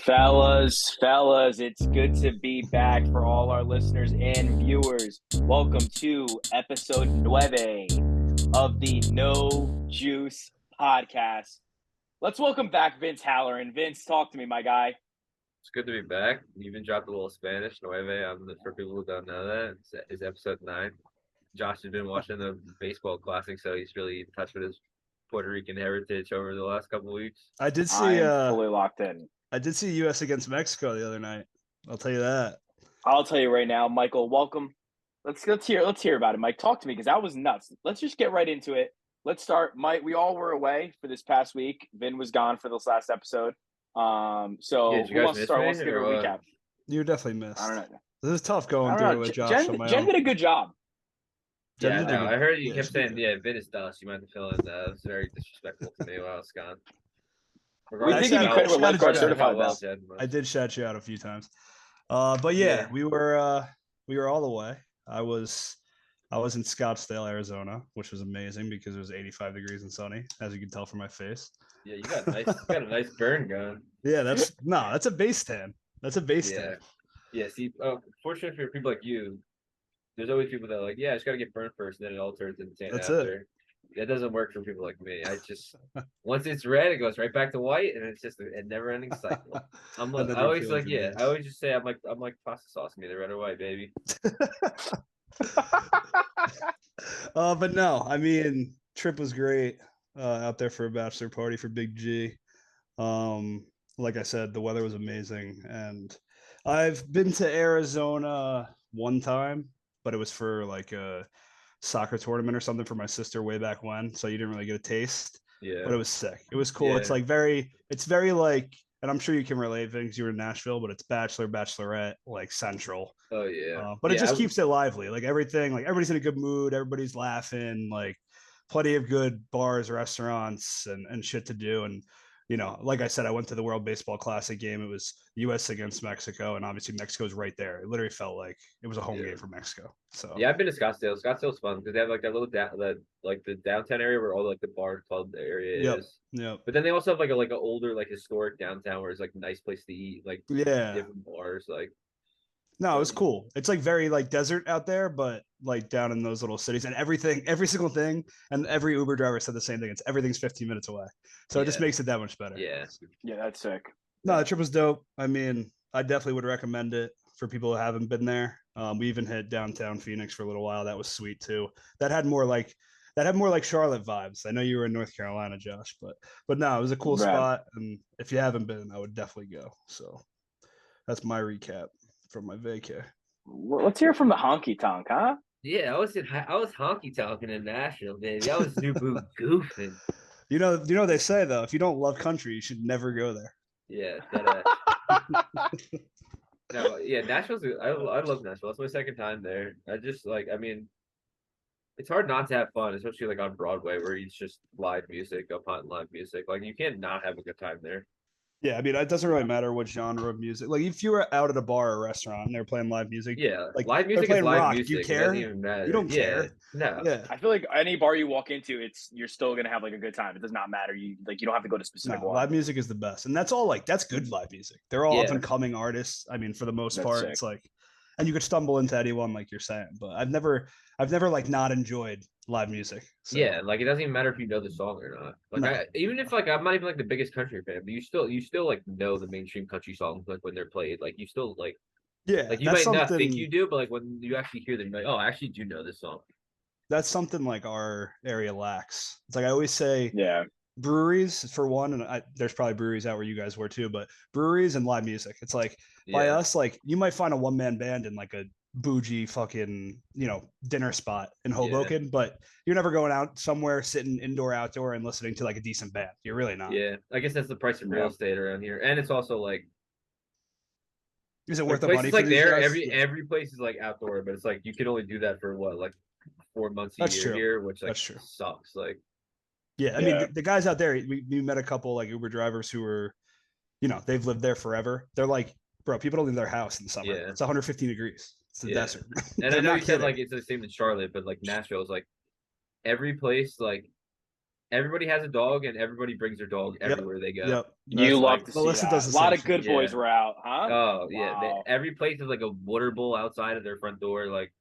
Fellas, it's good to be back for all our listeners and viewers. Welcome to episode 9 of the No Juice podcast. Let's welcome back Vince Halloran. Vince, talk to me, my guy. It's good to be back. You even dropped a little Spanish. Nueve, for people who don't know that, it's episode 9. Josh has been watching the baseball classic, so he's really in touch with his Puerto Rican heritage over the last couple of weeks. I did I see am fully locked in. I did see US against Mexico the other night. I'll tell you that. I'll tell you right now, Michael, welcome. Let's hear about it, Mike. Talk to me because that was nuts. Let's just get right into it. Let's start. Mike, we all were away for this past week. Vin was gone for this last episode. So Yeah, did you who guys wants to miss start? me Wants to give a or what? recap? You definitely missed. I don't know. This is tough I going don't through it know. with Josh on Jen, my Jen own. did a good job. Jen Yeah, did a no, good- I heard you yeah, kept she did saying, good. Vin is dust. You might have to fill in that. It was very disrespectful to me while I was gone. We Regardless did give of you how- credit. We're shout lifeguard you out. certified well now. Jen was. I did shout you out a few times. But yeah, Yeah. we were all the way. I was in Scottsdale, Arizona, which was amazing because it was 85 degrees and sunny, as you can tell from my face. Yeah, you got a nice burn going. Yeah, that's a base tan. That's a base Yeah. tan. Yeah, see, fortunately for people like you, there's always people that are like, yeah, I just got to get burned first, and then it all turns into tan That's after. That doesn't work for people like me. I just once it's red, it goes right back to white, and it's just a never-ending cycle. And I then you always feel like, yeah, dreams. I always just say I'm like pasta sauce, me, the red or white, baby. But no, I mean, trip was great. Out there for a bachelor party for Big G. Like I said, the weather was amazing, and I've been to Arizona one time, but it was for like a soccer tournament or something for my sister way back when, so you didn't really get a taste. But Yeah, it was sick. It was cool. yeah. It's very like, and I'm sure you can relate because you were in Nashville, but it's bachelor, bachelorette, like central. Oh yeah, But it yeah. just keeps it lively. Like everything, like everybody's in a good mood, everybody's laughing, like plenty of good bars, restaurants, and shit to do. And like I said, I went to the World Baseball Classic game. It was U.S. against Mexico, and obviously Mexico's right there. It literally felt like it was a home Yeah. game for Mexico. So Yeah, I've been to Scottsdale. Scottsdale's fun because they have like that little like the downtown area where all like the bar club area yep, is. yep, But then they also have like an older like historic downtown where it's like a nice place to eat, like yeah. different bars, like. No, it So was cool. It's like very like desert out there, but like down in those little cities, and everything, every single thing, and every Uber driver said the same thing. It's everything's 15 minutes away, so it just yeah, makes it that much better. yeah. Yeah, that's sick. No, the trip was dope. I mean, I definitely would recommend it for people who haven't been there. We even hit downtown Phoenix for a little while. That was sweet too. That had more like Charlotte vibes. I know you were in North Carolina, Josh, but no, it was a cool Right. spot. And if you haven't been, I would definitely go. So that's my recap from my vacay. Well, let's hear from the honky tonk, huh? Yeah, I was honky talking in Nashville, baby. I was new boot goofing. They say though, if you don't love country, you should never go there. Yeah, no, yeah, I love Nashville. It's my second time there. I just like, I mean, it's hard not to have fun, especially like on Broadway where it's just live music upon live music. Like you can't not have a good time there. Yeah, I mean, it doesn't really matter what genre of music. Like, if you were out at a bar or restaurant and they're playing live music, Yeah, like live they're music is playing live rock. music. Do you It care? doesn't even matter. You don't Yeah, care. no. Yeah. I feel like any bar you walk into, you're still gonna have like a good time. It does not matter. You don't have to go to a specific No, one. live music is the best. And that's all like that's good live music. They're all up Yeah. and coming artists. I mean, for the most That's part, sick. it's like and you could stumble into anyone like you're saying, but I've never like not enjoyed live music. So Yeah, like it doesn't even matter if you know the song or not. Like no. even if like I'm not even like the biggest country fan, but you still like know the mainstream country songs like when they're played. Like you still Yeah, like you that's might not think something you do, but like when you actually hear them, you're like, oh, I actually do know this song. that's something like our area lacks. It's like I always say Yeah. breweries for one, and there's probably breweries out where you guys were too, but breweries and live music. It's like by Yeah, us, like you might find a one man band in like a bougie fucking dinner spot in yeah, Hoboken, but you're never going out somewhere sitting indoor outdoor and listening to like a decent band. You're really not. yeah. I guess that's the price of real Yeah. estate around here, and it's also Is it like worth the money places for like these there. guys? Every place is like outdoor, but it's like you can only do that for what like 4 months a That's year true. here, which like That's true. sucks. Like Yeah, I mean Yeah. the guys out there, we met a couple like Uber drivers who were, they've lived there forever. They're like, bro, people don't leave their house in the summer. yeah, It's 115 degrees. It's the yeah. desert. And I They're know not you said kidding. like it's the same in Charlotte, but like Nashville is like every place like everybody has a dog and everybody brings their dog Yep. everywhere they go. Yep. You That's love like- to see Melissa that. does A the lot same of good shit. boys Yeah. were out, huh? Oh yeah, Wow. every place is like a water bowl outside of their front door. Like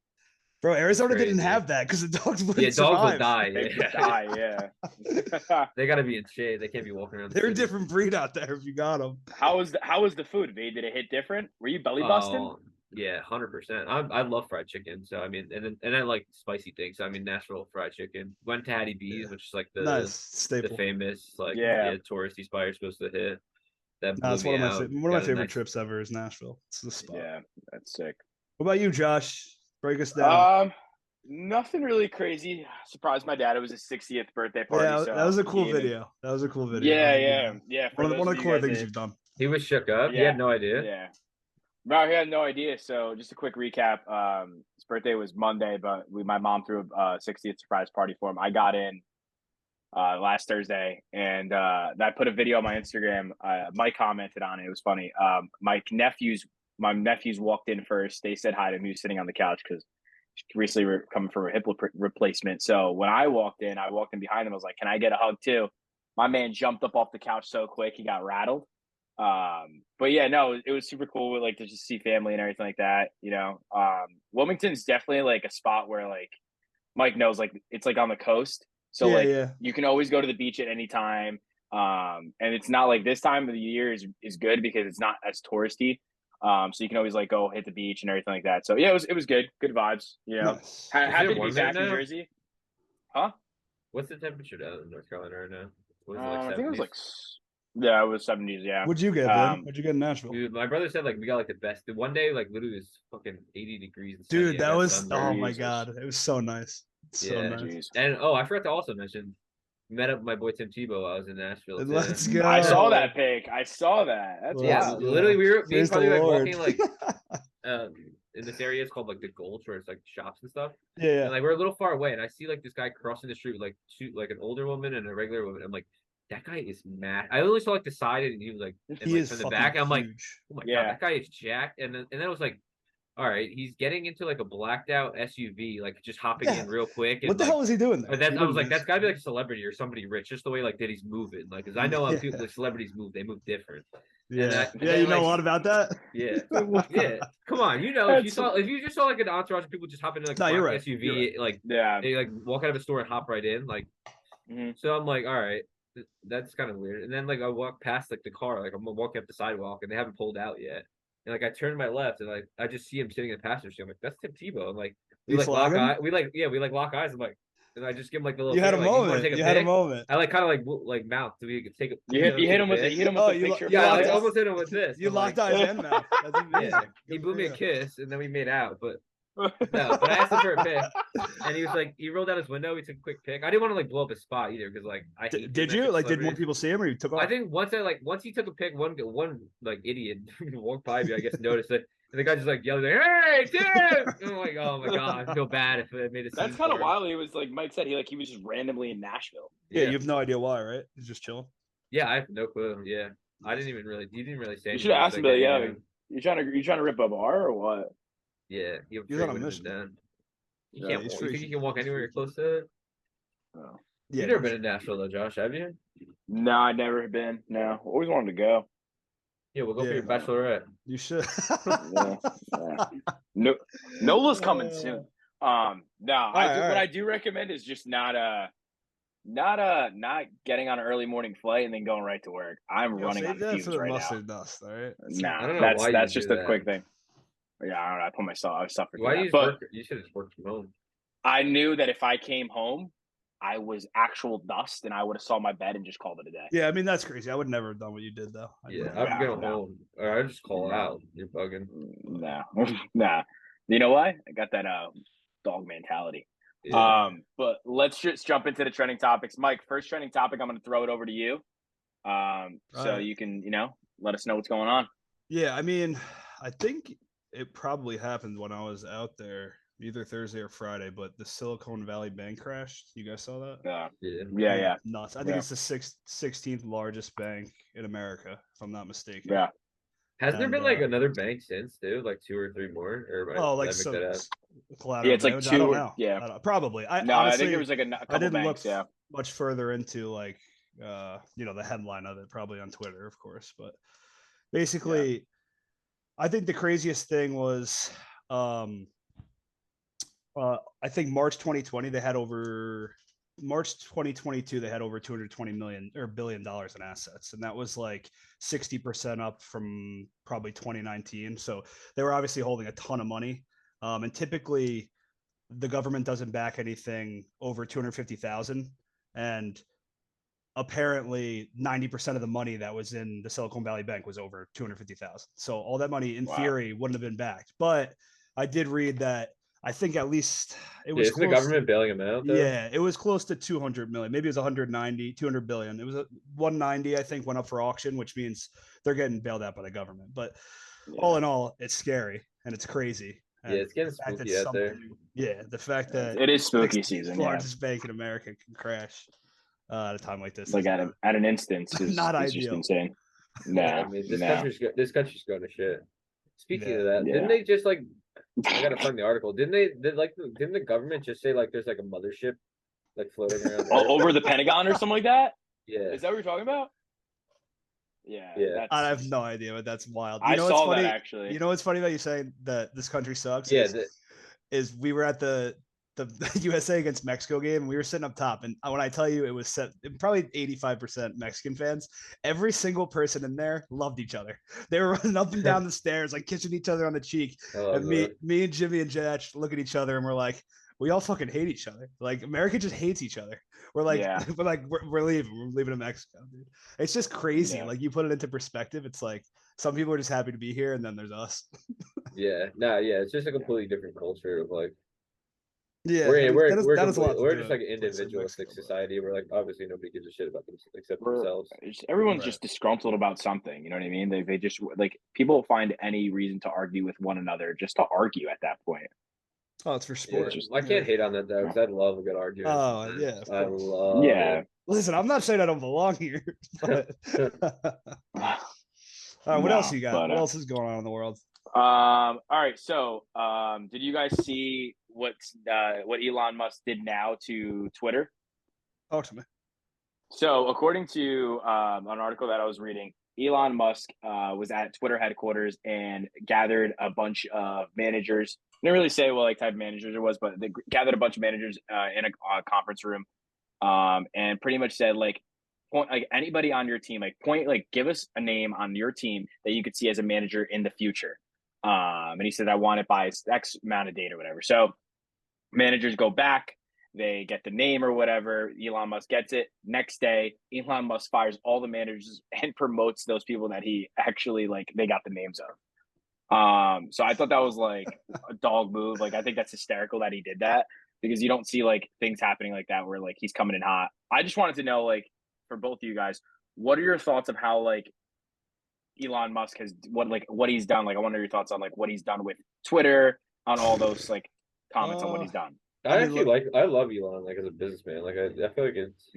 Bro, Arizona didn't crazy. have that because the dogs wouldn't yeah, dogs will survive. die. They Yeah. die, yeah. They got to be in shade. They can't be walking around. The They're a city. different breed out there if you got them. How was the food, V? Did it hit different? Were you belly busting? Oh, yeah, 100%. I love fried chicken. So I mean, and I like spicy things. So, I mean, Nashville fried chicken. Went to Hattie B's, Yeah. which is like the Nice staple. famous like Yeah. touristy spot you're supposed to hit. That blew That's me one of my out. one of my Got a favorite nice- trips ever is Nashville. It's the spot. Yeah, that's sick. What about you, Josh? Break us down. Nothing really crazy. Surprised my dad. It was his 60th birthday party. Yeah, so that was a cool he and- video. That was a cool video. Yeah, I'll give you yeah, that. yeah. For One of those the you cooler guys things that- you've done. He was shook up. He Yeah. had no idea. Yeah. No, he had no idea. So just a quick recap. His birthday was Monday, but my mom threw a 60th surprise party for him. I got in last Thursday, and I put a video on my Instagram. Mike commented on it. It was funny. My nephews walked in first. They said hi to me sitting on the couch because recently coming from a hip replacement. So when I walked in behind him. I was like, "Can I get a hug too?" My man jumped up off the couch so quick he got rattled. But yeah, no, it was super cool. Like to just see family and everything like that. You know, Wilmington's definitely like a spot where like Mike knows, like it's like on the coast, so Yeah, like yeah. you can always go to the beach at any time. And it's not like this time of the year is good because it's not as touristy. So you can always like go hit the beach and everything like that. So yeah, it was good Vibes. You know, Nice. happy to be warm there back in now? Jersey. Huh? What's the temperature down in North Carolina right now? What is it, I like think it was 70s? like yeah, it was 70s. Yeah. What'd you get, Ben? Um, What'd you get in Nashville? Dude, my brother said like we got like the best. The one day like literally was fucking 80 degrees. And Dude, sunny. I that got was sunburned. oh my Jesus. god, it was so nice. So Yeah. nice. Jeez. And I forgot to also mention, met up with my boy Tim Tebow. while I was in Nashville. Too. Let's go. I saw that pic. I saw that. That's Let's Yeah, wild. go. literally we were me Praise and the Buddy like Lord. walking like in this area. It's called like the Gulch, where it's like shops and stuff. yeah. And like we're a little far away, and I see like this guy crossing the street with like an older woman and a regular woman. I'm like, that guy is mad. I only saw like the side, and he was like, and, He like, is from the fucking back. I'm like, huge. oh my Yeah. god, that guy is jacked. And then I was like, all right, he's getting into like a blacked out SUV, like just hopping Yeah. in real quick. And, What the like, hell was he doing there? but I was Cheating like, that's this? gotta be like a celebrity or somebody rich, just the way like that he's moving. Like, cause I know how Yeah. people, like celebrities move, they move different. Yeah, that- yeah. and You know like- a lot about that. Yeah, yeah. Come on, you know, if you That's- if you just saw like an entourage of people just hop into like No, a you're black right. SUV, You're like Yeah. they like walk out of a store and hop right in, like. Mhm. So I'm like, all right, that's kind of weird. And then like I walk past like the car, like I'm walking up the sidewalk, and they haven't pulled out yet. And like I turn to my left, and like I just see him sitting in the passenger seat. I'm like, that's Tim Tebow. I'm like, we You like lock flag him? eye. We like lock eyes. I'm like, and I just give him like the little. You had a finger, like, wanna moment. take You had a pic?" moment. I like kind of like mouth so we could take a. You hit take him with pic. the Oh, the you lo- picture. Yeah, I like locked- almost hit him with this. You I'm locked like, eyes and mouth. That's amazing. Yeah, he Good blew for me a you. kiss, and then we made out. But no, but I asked him for a pic, and he was like, he rolled out his window. He took a quick pic. I didn't want to like blow up his spot either because like I hate Did doing that you to like? Did more celebrities. people see him, or you took off? I think once he took a pic, one like idiot walked by me. I guess noticed it, and the guy just like yelled, like, "Hey, Tim!" And I'm like, "Oh my god, I feel bad if it made a That's scene kind of for him." wild. He was like Mike said. He was just randomly in Nashville. Yeah, you have no idea why, right? He's just chilling. Yeah, I have no clue. Yeah, I didn't even really. You didn't really say. You should anything. have It was asked him, like, but yeah, hey, you trying to rip a bar or what? yeah, you He's on a mission. down. You Yeah, can't. he's You free. think you can walk anywhere you're close to it? Oh. Yeah, You've never been in Nashville though, Josh, have you? No, I never have been. No, always wanted to go. Yeah, we'll go for Yeah. your bachelorette. You should. Yeah. No, Nola's coming soon. No, right, what all right. I do recommend is just not getting on an early morning flight and then going right to work. I'm running Save on that fumes for the right now. mustard dust, all right? Nah, I don't know why you that's do just a that. quick thing. Yeah, I don't know. I put myself. I suffered. Why Why do you just but work? You should have just worked from home. I knew that if I came home, I was actual dust, and I would have saw my bed and just called it a day. Yeah, I mean that's crazy. I would never have done what you did though. Yeah, I'd- I'm going no. home. Or I just call No. out. You're bugging. Nah, nah. You know why? I got that dog mentality. Yeah. But let's just jump into the trending topics. Mike, first trending topic, I'm going to throw it over to you. So Alright. you can, let us know what's going on. Yeah, I mean, I think it probably happened when I was out there, either Thursday or Friday. But the Silicon Valley Bank crashed. You guys saw that? yeah. Yeah. Nuts. I think Yeah. it's the 16th largest bank in America, if I'm not mistaken. Yeah. Hasn't there And been like another bank since too, like 2 or 3 more? Or oh, did like I make that up? Yeah, collateral it's like damage. I don't two. know. Yeah. Probably. I No, I think there honestly, was like a I couple didn't look banks. Yeah. much further into like the headline of it, probably on Twitter, of course. But basically, I think the craziest thing was I think March 2020 they had over March 2022 they had over 220 million or billion dollars in assets, and that was like 60% up from probably 2019. So they were obviously holding a ton of money, and typically the government doesn't back anything over 250,000, and apparently 90% of the money that was in the Silicon Valley Bank was over 250,000. So all that money in theory wouldn't have been backed. But I did read that I think at least it was Isn't the close. government bailing them out though? Yeah, it was close to 200 million. Maybe it was 190, 200 billion. It was 190, I think, went up for auction, which means they're getting bailed out by the government. But all in all, it's scary and it's crazy. And Yeah, it's getting the fact that spooky out there. Yeah, the fact that it is spooky 16th season. largest bank in America can crash at a time like this. Like at an instance is not just ideal. insane. Yeah, No, I mean no. this country's going to shit. Speaking Yeah. of that, Yeah. didn't they just like I gotta find the article. Didn't the government just say like there's like a mothership like floating around Oh, Earth? over the Pentagon or something like that? Yeah. Is that what you're talking about? Yeah. Yeah. I have no idea, but that's wild. I what's saw funny? that actually. You know what's funny about you saying that this country sucks? Yeah, is we were at the USA against Mexico game, and we were sitting up top, and when I tell you it was probably 85% Mexican fans, every single person in there loved each other. They were running up and down the stairs, like kissing each other on the cheek. And me and Jimmy and Jetch look at each other and we're like, we all fucking hate each other. Like America just hates each other. We're like, we're leaving. We're leaving to Mexico, dude. It's just crazy. Yeah. Like you put it into perspective, it's like some people are just happy to be here, and then there's us. yeah. No, yeah, it's just a completely different culture of like Yeah, we're just like an individualistic society. We're like obviously nobody gives a shit about them except themselves. Everyone's just disgruntled about something. You know what I mean? They just like people find any reason to argue with one another just to argue at that point. Oh, it's for sport. Yeah, I can't hate on that though, because I love a good argument. Oh yeah, I love. Yeah. It. Listen, I'm not saying I don't belong here, but all right, what else you got? What else is going on in the world? All right. So, did you guys see what Elon Musk did now to Twitter? Talk to me. So, according to an article that I was reading, Elon Musk was at Twitter headquarters and gathered a bunch of managers. I didn't really say what like type of managers it was, but they gathered a bunch of managers in a conference room, and pretty much said like anybody on your team, give us a name on your team that you could see as a manager in the future. And he said, I want it by X amount of data, or whatever. So managers go back, they get the name or whatever. Elon Musk gets it. Next day, Elon Musk fires all the managers and promotes those people that he actually they got the names of. So I thought that was like a dog move. Like, I think that's hysterical that he did that, because you don't see like things happening like that where like he's coming in hot. I just wanted to know, like, for both of you guys, what are your thoughts of how like Elon Musk has what he's done? Like, I wonder your thoughts on like what he's done with Twitter, on all those like comments on what he's done. I love Elon like as a businessman. Like I feel like it's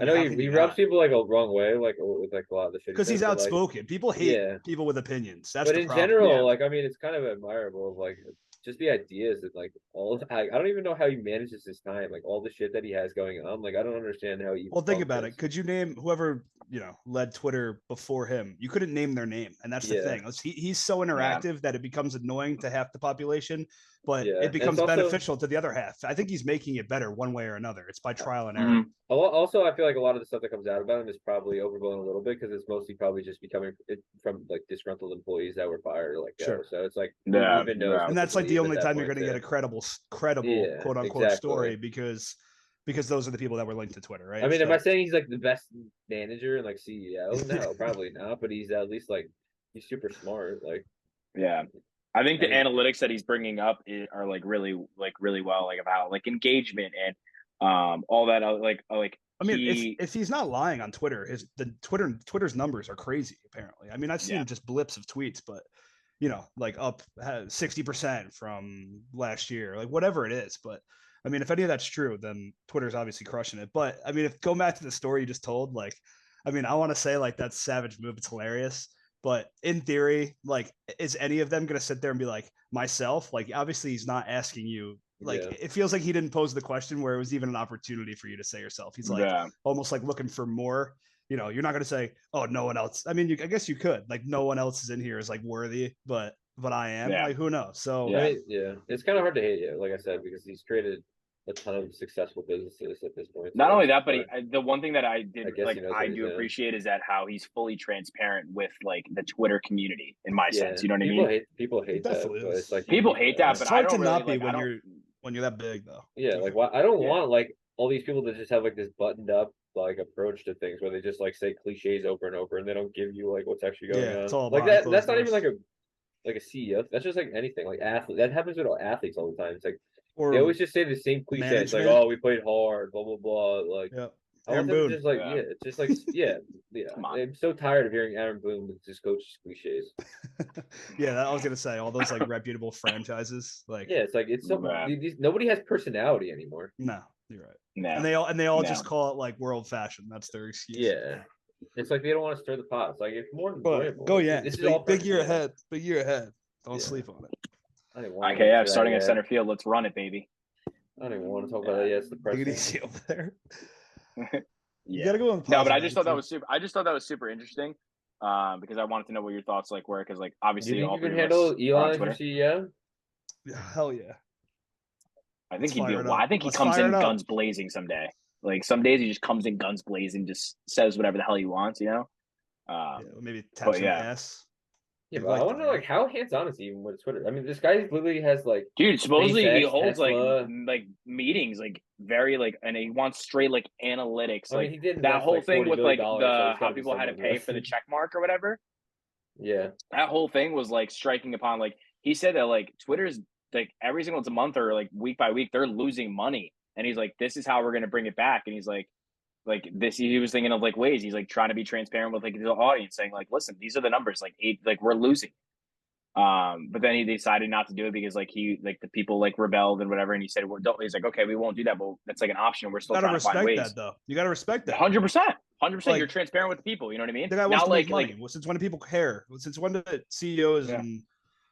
I know he rubs people like a wrong way, like with like a lot of the shit. Because he's outspoken. Like, people hate people with opinions. That's but in general, like I mean, it's kind of admirable of like just the ideas and like all. I don't even know how he manages his time. Like all the shit that he has going on. Like I don't understand how he. Well, think about it. Could you name whoever led Twitter before him? You couldn't name their name, and that's the thing. He's so interactive that it becomes annoying to half the population, but it becomes beneficial to the other half. I think he's making it better one way or another. It's by trial and error. Also, I feel like a lot of the stuff that comes out about him is probably overblown a little bit, because it's mostly probably just becoming from like disgruntled employees that were fired. Like so it's like and that's like the only time you're going to get a credible quote unquote story, because those are the people that were linked to Twitter, right? I mean, am I saying he's like the best manager and like CEO? No, probably not. But he's at least like he's super smart. Like, I think the analytics that he's bringing up are like really well, like about like engagement and all that. I mean, if he's not lying on Twitter, Twitter's numbers are crazy. Apparently, I mean, I've seen just blips of tweets, but like up 60% from last year, like whatever it is. But I mean, if any of that's true, then Twitter's obviously crushing it. But I mean, go back to the story you just told, like, I mean, I want to say like that's savage move. It's hilarious. But in theory, like, is any of them going to sit there and be like, myself? Like, obviously, he's not asking you. Like, Yeah. it feels like he didn't pose the question where it was even an opportunity for you to say yourself. He's like almost like looking for more. You know, you're not going to say, oh, no one else. I mean, I guess you could. Like, no one else is in here is like worthy, but I am. Yeah. Like, who knows? So, Yeah. I mean, yeah, it's kind of hard to hate you, like I said, because he's created a ton of successful businesses at this point. Not so only it's that, but hard. the one thing that I did I guess like he knows what I he's do doing. appreciate is that how he's fully transparent with like the Twitter community in my sense. You know what I mean? People hate that, definitely but is. it's like People hate that, it's but I hard to don't really not be like. I when don't. you're that big, though. Yeah, like why I don't Yeah. want like all these people to just have like this buttoned up like approach to things where they just like say cliches over and over and they don't give you like what's actually going on. It's all like behind that. That's not closed even doors. like a CEO. That's just like anything. Like athlete. That happens with all athletes all the time. It's like Or they always just say the same cliche. It's like, management. oh, we played hard, blah blah blah. Like Yep. I Aaron want them to Boone. just like Yeah. it's just like yeah. Come on. I'm so tired of hearing Aaron Boone with just coach cliches. Yeah, I was gonna say all those like reputable franchises. Like, Yeah, it's like it's so Yeah. nobody has personality anymore. no, you're right. No. And they all No. just call it like world fashion. That's their excuse. Yeah. It's like they don't want to stir the pot. It's like it's more But enjoyable. go It's- yeah. This is Big, all big year purpose, yeah. ahead. Big year ahead. Don't Yeah. sleep on it. I didn't want to Okay, get yeah, into that starting at yet. center field. Let's run it, baby. I don't even want to talk about that yet. It's Take it depressing. easy over there. You Yeah. gotta go on. No, but I just thought that was super. I just thought that was super interesting, because I wanted to know what your thoughts like were. Because like Do obviously you think all you can three of us handle are on Elon as your Twitter. CEO? Hell yeah. I think Let's he'd be. fire it I up. think he Let's comes fire in it up. guns blazing someday. Like some days he just comes in guns blazing, just says whatever the hell he wants. You know. Yeah, maybe tap but some yeah. ass. Yeah, You'd but I like want to that, know right? like how hands-on is he even with Twitter? I mean, this guy literally has like Dude, supposedly he SpaceX, holds Tesla. like meetings, like very like, and he wants straight like analytics, I like mean, he did that invest, whole like, thing $40 with like billion, so the it's how gotta be people had to somewhat pay for the check mark or whatever. Yeah. That whole thing was like striking upon like he said that like Twitter's like every single month or like week by week they're losing money, and he's like, this is how we're gonna bring it back, and he's like this he was thinking of like ways he's like trying to be transparent with like the audience, saying like, listen, these are the numbers, like we're losing. But then he decided not to do it because like he like the people like rebelled and whatever, and he said he's like, okay, we won't do that, but that's like an option. We're You still gotta trying to find respect ways. that, though. You gotta respect that. 100%. Like, You're transparent with the people. You know what I mean? The guy wants Now, to like make money. Well, since when do people care? Since when do CEOs Yeah. and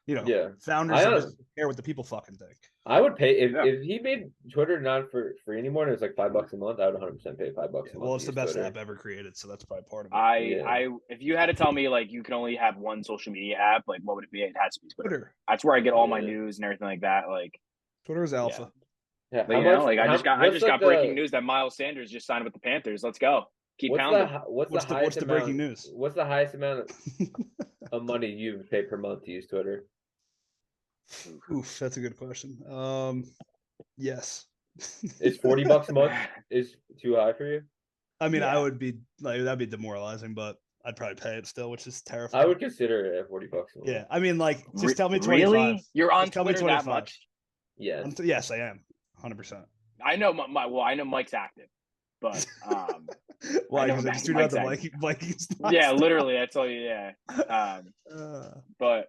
Yeah. founders of business care what the people fucking think? I would pay if, Yeah. if he made Twitter not for free anymore and it was like $5 a month, I would 100% pay $5 a month. Well, it's to the use best Twitter. app ever created, so that's probably part of it. I if you had to tell me like you can only have one social media app, like what would it be? It has to be Twitter. Twitter. That's where I get all my Yeah. news and everything like that. Like, Twitter is alpha. Yeah, but, how you know, much- like I how- just got what's, like, breaking news that Miles Sanders just signed with the Panthers. Let's go. Keep What's pounding. what's What's the the highest amount? breaking news? What's the highest amount of money you pay per month to use Twitter? Oof, that's a good question. Yes. Is $40 a month is too high for you? I mean, I Yeah. would be like that'd be demoralizing, but I'd probably pay it still, which is terrifying. I would consider it at $40 a month. Yeah, I mean, like, just tell me 25. Really? You're on Just tell me Twitter that 25. much? Yeah. Yes, I am. 100%. I know I know Mike's active, but Why? know Because I that just tweeted out the Mike's Vikings. yeah, nonstop. literally. That's all. Yeah. But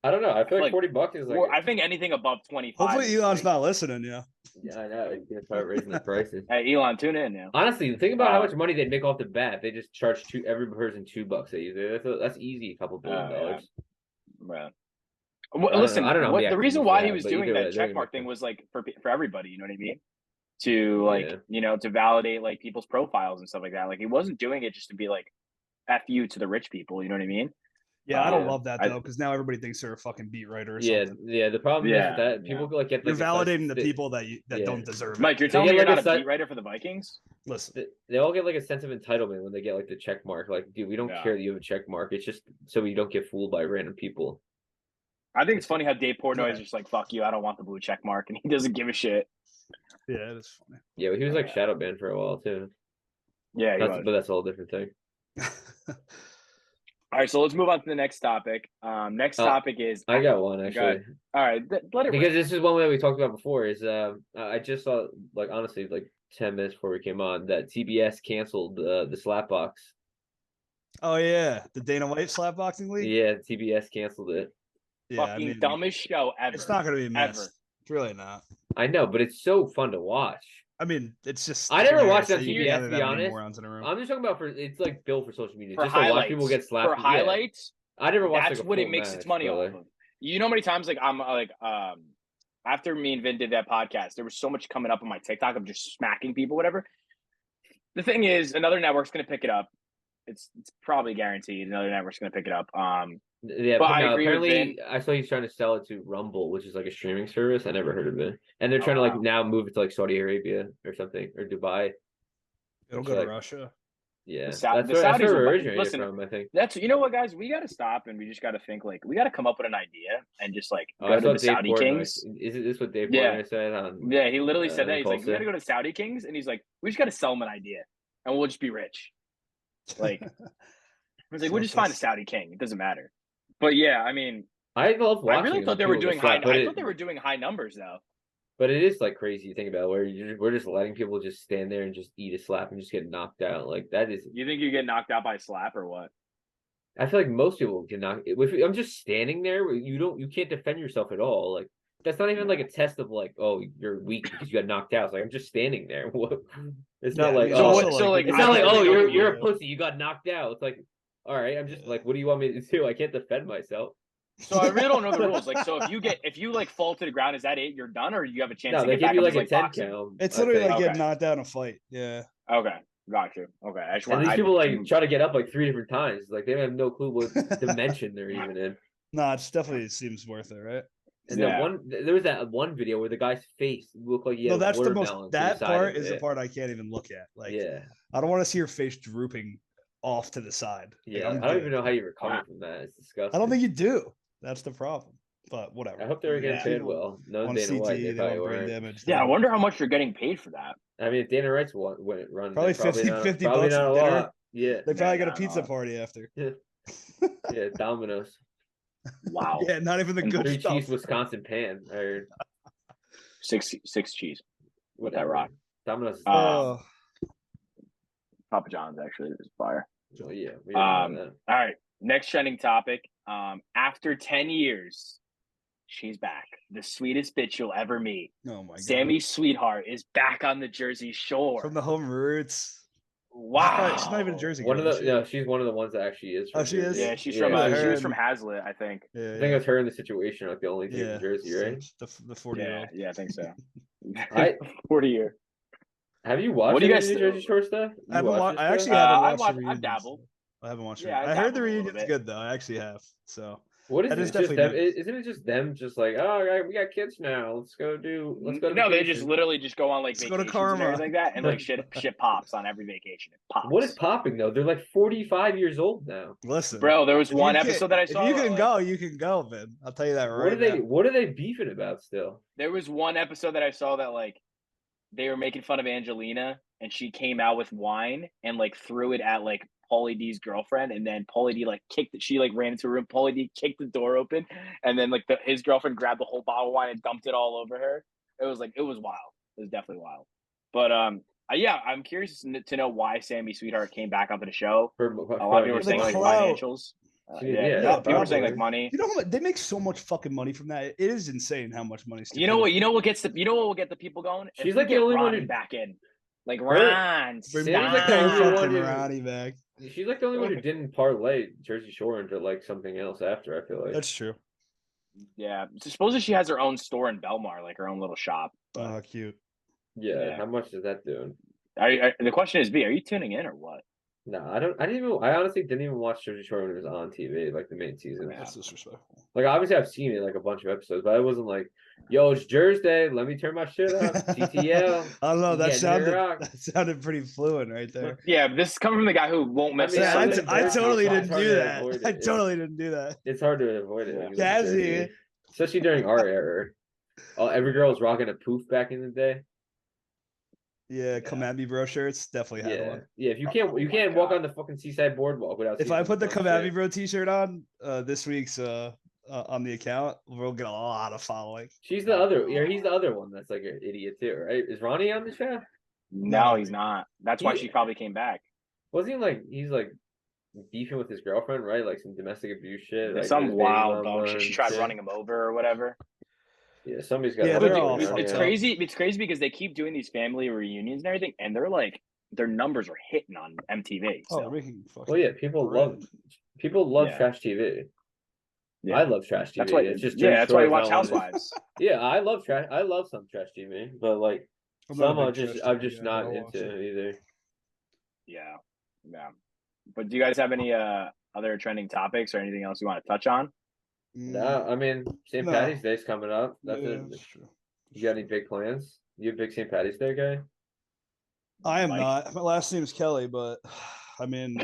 I don't know. I feel like Like, $40 is like. well, I think anything above 25. Hopefully, is, Elon's like, not listening. Yeah. Yeah, I know. You can start raising the prices. Hey, Elon, tune in now. Honestly, think about how Uh, much money they'd make off the bat. If they just charge every person $2 they use it. That's easy. A couple $1 billion. Yeah. Well, I don't listen, know. I don't know what, the the reason activities why they he have, was but doing either way, that they're check gonna mark thing make was like for everybody. You know what I mean? To like Yeah. to validate like people's profiles and stuff like that. Like he wasn't doing it just to be like f you to the rich people. You know what I mean? Yeah, I don't Yeah. love that though, because now everybody thinks they're a fucking beat writer or Yeah, something. yeah. The problem Yeah, is that yeah. people like get You're like validating the they- people that yeah. don't deserve it. Mike, you're They telling me get you're like not a a set- beat writer for the Vikings? Listen, They all get like a sense of entitlement when they get like the check mark. Like, dude, we don't Yeah. care that you have a check mark. It's just so you don't get fooled by random people. I think it's funny how Dave Portnoy Right. is just like, fuck you, I don't want the blue check mark, and he doesn't give a shit. yeah, it is funny. Yeah, but he was like Yeah. shadow banned for a while too. Yeah, he That's, was. but that's a whole different thing. All right, so let's move on to the next topic. Next topic is I got one Go actually. ahead. All right, let it Because this is one that we talked about before. Is I just saw like honestly like 10 minutes before we came on that TBS canceled the Slapbox. Oh yeah, the Dana White slapboxing league. Yeah, TBS canceled it. Yeah, fucking dumbest show ever. It's not gonna be ever. missed. It's really not. I know, but it's so fun to watch. I mean, it's just. I never hilarious watched on that you TBS, gather to be that many honest. morons in a room. I'm just talking about it's like built for social media, For just to watch highlights. people get slapped. For highlights, I never watched That's like a what it full makes match, its money but, off like, of. You know how many times like I'm like after me and Vin did that podcast, there was so much coming up on my TikTok of just smacking people, whatever. The thing is, another network's gonna pick it up. It's probably guaranteed another network's gonna pick it up. Yeah, But but I no, agree with Vin. apparently I saw he's trying to sell it to Rumble, which is like a streaming service. I never heard of it. And they're Oh, trying to like wow. now move it to like Saudi Arabia or something or Dubai. It'll It's go to like- Russia. Yeah, The that's Saudis where will it buy- originated listen, from, I think. That's you know what, guys, we got to stop and we just got to think like we got to come up with an idea and just like Oh, go I to saw the Dave Saudi Portnoy. Kings. Isn't this what Dave Yeah. Portnoy said on? Yeah, he literally said that. He's like, we Tulsa? got to go to Saudi Kings, and he's like, we just got to sell them an idea, and we'll just be rich. Like, I was like, we'll just find a Saudi King. It doesn't matter. But yeah, I mean, I love watching. I really thought they were doing high. I thought they were doing high numbers though. But it is like crazy to think about where we're just letting people just stand there and just eat a slap and just get knocked out. Like that is. You think you get knocked out by a slap or what? I feel like most people get knocked. If I'm just standing there, you can't defend yourself at all. Like that's not even like a test of like, oh, you're weak because you got knocked out. It's like I'm just standing there. What? It's not like so oh, what- so, like, it's I not like think oh, they you're a pussy. You got knocked out. It's like all right, I'm just like, what do you want me to do? I can't defend myself. So I really don't know the rules. Like, so if you like fall to the ground, is that it? You're done, or you have a chance No, to they get give back you up like as, a 10 boxing? count. It's I literally think. like Okay. getting knocked out in a fight. Yeah. Okay, got you. Okay, I just And want. these people like try to get up like 3 different times. Like they have no clue what dimension they're even in. No, it's definitely seems worth it, right? And Yeah. there was that one video where the guy's face looked like he had No, that's the watermelon most. to the That side part of is it. the part I can't even look at. Like, Yeah, I don't want to see your face drooping off to the side. Like, yeah. I'm I don't good. even know how you recover from that. It's disgusting. I don't think you do. That's the problem. But whatever. I hope they were getting Yeah. paid well. No On Dana CTE, White, they they probably want brain weren't. damage. Yeah, I then wonder how much you're getting paid for that. I mean, if Dana Wright's went run, Probably they're 50 not, 50 probably bucks not a a dinner. lot. Yeah, They probably Yeah, got a pizza no. party after. yeah. Domino's. Wow, Yeah, not even the And good 3 stuff. cheese Wisconsin pan or six cheese with that whatever. rock. Domino's. Is Oh, Papa John's actually is fire. oh, yeah. We didn't know that. All right, next trending topic. After 10 years, she's back. The sweetest bitch you'll ever meet. oh my god. Sammy Sweetheart is back on the Jersey Shore. From the home roots. Wow, She's not even a Jersey One of girl, the is she? no, she's one of the ones that actually is. Oh, from she is? Jersey. Yeah, she's Yeah, from. I She was heard- from Hazlitt, I think. Yeah, I think it was her in the situation, like the only team yeah. in Jersey, right? The 40-year-old. Yeah, I think so. I 40-year. have you watched What do you any guys New Jersey Shore stuff? You I haven't watched wa- this I stuff? actually haven't I watched watched- the I've reunions. dabbled. I haven't watched Yeah, it. I I heard dabbled the a little reunion's bit. good though. I actually have. So What is that it? is Just them? definitely new. Isn't it just them? Just like, oh, we got kids now. Let's go to. No, they just literally just go on like Let's go to vacations Karma. and everything like that, and like shit pops on every vacation. It pops. What is popping though? They're like 45 years old now. listen, Bro, there was if one you can- episode that I saw. If you where, can like, go, you can go, man. I'll tell you that right now. What are they beefing about still? There was one episode that I saw that like they were making fun of Angelina, and she came out with wine and like threw it at like Paulie D's girlfriend, and then Paulie D like kicked it. She like ran into a room. Paulie D kicked the door open, and then like his girlfriend grabbed the whole bottle of wine and dumped it all over her. It was wild. It was definitely wild. But yeah, I'm curious to know why Sammy Sweetheart came back onto the show. A lot of people were saying like clout. financials. Yeah, People were saying like probably. money. You know how much, they make so much fucking money from that. It is insane how much money. You know what? You know what gets what will get the people going? If She's we like the get only one Ronnie who- back in, like Ron. Bring Sam's like the bring only one fucking who- Ronnie back. She's like the only one who didn't parlay Jersey Shore into like something else after. I feel like. That's true. Yeah, so supposedly she has her own store in Belmar, like her own little shop. Oh, cute. Yeah, Yeah. how much is that doing? The question is, B, are you tuning in or what? No, I didn't even. I honestly didn't even watch Jersey Shore when it was on TV, like the main season. That's disrespectful. Like obviously I've seen it like a bunch of episodes, but I wasn't like, "Yo, it's Jersey Day. Let me turn my shit up." TTL. I don't know. That Yeah, New York. sounded pretty fluent right there. Yeah, this is coming from the guy who won't miss. mean, a Yeah, Sunday Sunday. I Jersey totally Shore, didn't it's hard do to that. avoid it. I totally didn't do that. It's hard to avoid it. Yeah. when you live in Jazzy. Jersey. Especially during our era. Oh, every girl was rocking a poof back in the day. Yeah, come at me, bro. Shirts definitely had Yeah, one. yeah. If you Oh can't, you my can't walk God. on the fucking Seaside Boardwalk without. If seeing I put the some come at me, shit. bro T-shirt on this week's on the account, we'll get a lot of following. She's the other. Yeah, he's the other one that's like an idiot too, right? Is Ronnie on the show? No, he's not. That's why He- she probably came back. Wasn't he like he's like beefing with his girlfriend, right? Like some domestic abuse shit. Like Some his baby wild mama dog shit. She and tried shit. running him over or whatever. Yeah, somebody's got. Yeah, But they're dude, all it's fucked up. crazy. It's crazy because they keep doing these family reunions and everything, and they're like their numbers are hitting on MTV. Oh, So they're making fucking. Well, yeah, people love Yeah. trash TV. yeah. I love trash TV. That's why. It's just Yeah, that's why you watch not one of- Housewives. Yeah, I love trash. I love some trash TV, but like I'm not a some big are just trash I'm TV just guy, not but I'll watch into it. either. Yeah. But do you guys have any other trending topics or anything else you want to touch on? No, I mean St. No. Patty's Day's coming up. That's Yeah, it. that's true. You got any big plans? You a big St. Patty's Day guy? I am Mike? not. My last name's Kelly, but I mean,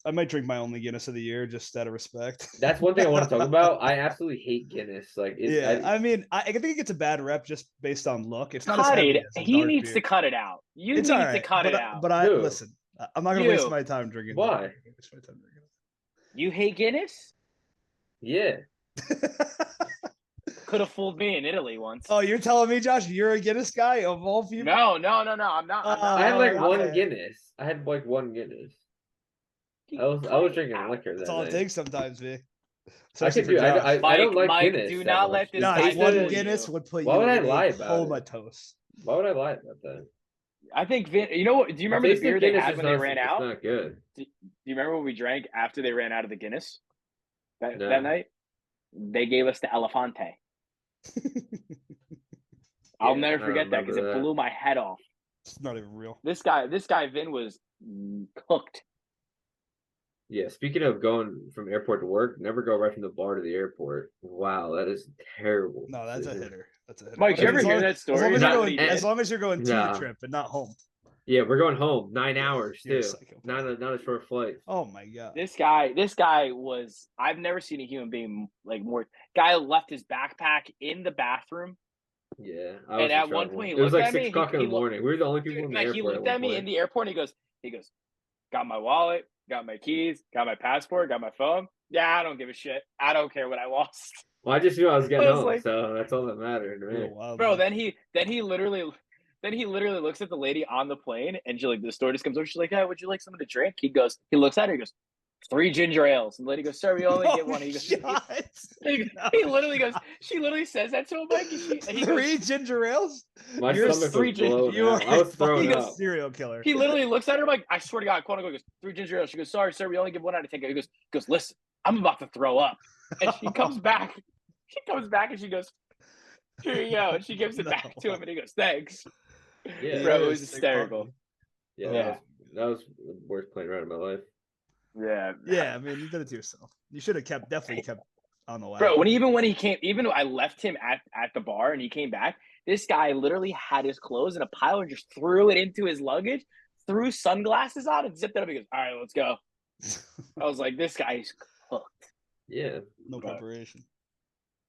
I might drink my only Guinness of the year just out of respect. That's one thing I want to talk about. I absolutely hate Guinness. Like, I mean, I think it gets a bad rep just based on look. It's not as Cut heavy it. as a He dark needs beer. to cut it out. You It's need all to right, cut but it I- out. But I Who? listen. I'm not gonna waste You. my time drinking. Why? I'm not gonna waste my time You hate Guinness? yeah. drinking. Could have fooled me in Italy once. Oh, you're telling me, Josh, you're a Guinness guy of all people? No. I'm not. I had like Oh, one okay. Guinness. I had like one Guinness. I was drinking liquor that That's all it night. takes sometimes, V. I Especially could for do. Josh. I don't like Mike, Guinness. do that not much. let this It Josh, guy tasted- one fool Guinness you. would put Why you would I in lie a about it? comatose. Why would I lie about that? I think Vin. You know what? Do you remember the Taste of beer they Guinness had is when they not- ran it's out? not good. Do you remember what we drank after they ran out of the Guinness No. that night? They gave us the Elefante. I'll Yeah, never I forget that because it remember that. blew my head off. It's not even real. This guy Vin was cooked. Yeah, speaking of going from airport to work, never go right from the bar to the airport. Wow, that is terrible. No, that's a decision. hitter. That's a hitter. Mike, you As ever long- hear that story? As long as, Not- you're going, eh, as long as you're going to nah. your trip and not home. Yeah, we're going home 9 hours You're a too. psychopath. Not a short flight. Oh my god. This guy was. I've never seen a human being like more. Guy left his backpack in the bathroom. Yeah, I And was in at one trouble. point he it was looked like at me, 6 o'clock in he the looked- morning. We were the only people Dude, in the like airport. he looked at me in the airport and he goes, got my wallet, got my keys, got my passport, got my phone. Yeah, I don't give a shit. I don't care what I lost. Well, I just knew I was getting I was home, like- so that's all that mattered to You're a me. wild Bro, man. then he literally looks at the lady on the plane and she like the stewardess comes over, she's like, "Hey, would you like something to drink?" He looks at her, he goes, 3 ginger ales. And the lady goes, "Sir, we only get one." He goes, he literally goes, she literally says that to him, Mike. And he goes, 3 ginger ales? My You're stomach three was blown You out. are I was throwing fucking a up. serial killer. he literally looks at her like, "I swear to God, quote unquote," he goes, 3 ginger ales. She goes, "Sorry, sir, we only give one out of 10." He goes, "Listen, I'm about to throw up." And she comes back. She comes back and she goes, "Here you go." And she gives it back to him and he goes, "Thanks." Yeah, Bro, it You're a was sick hysterical. puppy. yeah, Yeah. that was the worst plane ride of my life. Yeah. Yeah, I mean, you did it to yourself. You should have definitely kept on the line. Bro, when he came, even though I left him at the bar and he came back, this guy literally had his clothes in a pile and just threw it into his luggage, threw sunglasses on and zipped it up. He goes, "All right, let's go." I was like, this guy's cooked. Yeah, no preparation.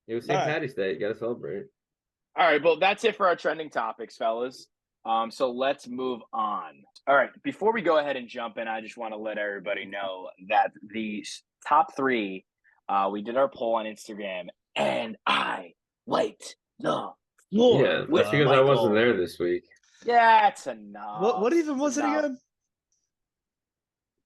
it was St. All right. Patty's Day. You gotta celebrate. All right, well, that's it for our trending topics, fellas. So let's move on. All right, before we go ahead and jump in, I just want to let everybody know that the top 3, we did our poll on Instagram, and I wiped the floor. Yeah, with that's because I wasn't Michael. there this week. Yeah, it's enough. What even was it Enough. again?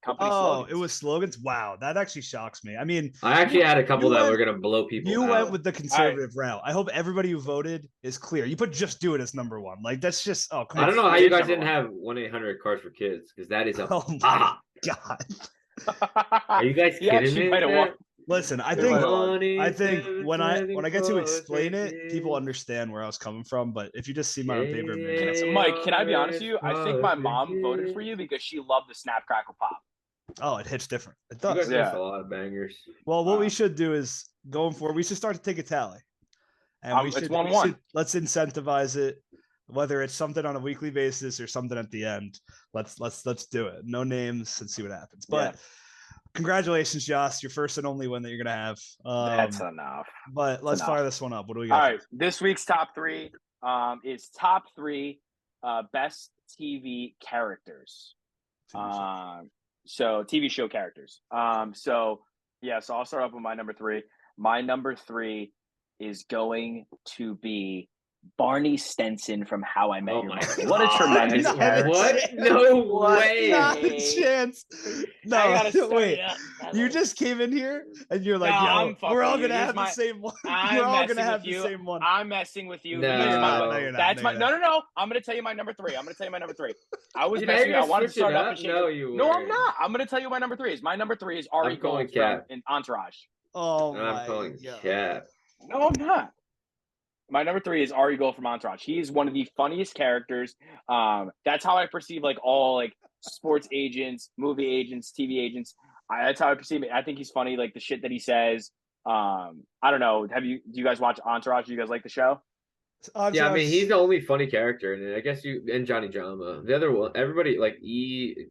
Company Oh, slogans. it was slogans. Wow, that actually shocks me. I mean, I actually had a couple you that went- were gonna blow people. you out. went with the conservative route. I hope everybody who voted is clear. You put "just do it" as number 1. Like that's just come I on. don't know how It you is guys number didn't one. have 1-800 Cars for Kids because that is a. Oh my Ah, god! are you guys He kidding actually me? might have won. Listen, I It think might have when I get to explain it, people understand where I was coming from. But if you just see my favorite minutes, Yeah. Mike, can I be honest with you? I think my mom voted for you because she loved the Snap Crackle Pop. oh, it hits different. It You does. guys Yeah. missed a lot of bangers. Well, what we should do is going forward, we should start to take a tally, and It's 1-1. let's incentivize it. Whether it's something on a weekly basis or something at the end, let's do it. No names and see what happens. But congratulations, Josh, your first and only win that you're gonna have. That's enough. But let's enough. fire this one up. What do we All got? right, this week's top 3 is top 3 best TV characters. So TV show characters. So I'll start off with my number 3. My number 3 is going to be Barney Stinson from How I Met Oh Your my Mother. What a God. tremendous Not a character. What? chance. No What? way. Not a chance. I No, gotta start wait. it up, You fellas. just came in here and you're No, like, I'm "Yo, we're all fucking you. gonna Here's have the my. same one. We're I'm all gonna messing have with the you. same one." I'm messing with you. No. Here's my. No, you're not. That's No, my. you're No, not. no, no. I'm gonna tell you my number three. I was You're not messing. even I wanted to switch it start up up? and shake No, it. you No, I'm weren't. not. I'm gonna tell you my number three is. My number three is Ari I'm calling Gold from Cap. Entourage. Oh I'm my calling God. Cap. No, I'm not. My number three is Ari Gold from Entourage. He's one of the funniest characters. That's how I perceive like all like sports agents, movie agents, TV agents. That's how I perceive it. I think he's funny, like the shit that he says. I don't know. Do you guys watch Entourage? Do you guys like the show? Yeah, I mean, he's Entourage- the only funny character in it. I guess and Johnny Drama. The other one, everybody like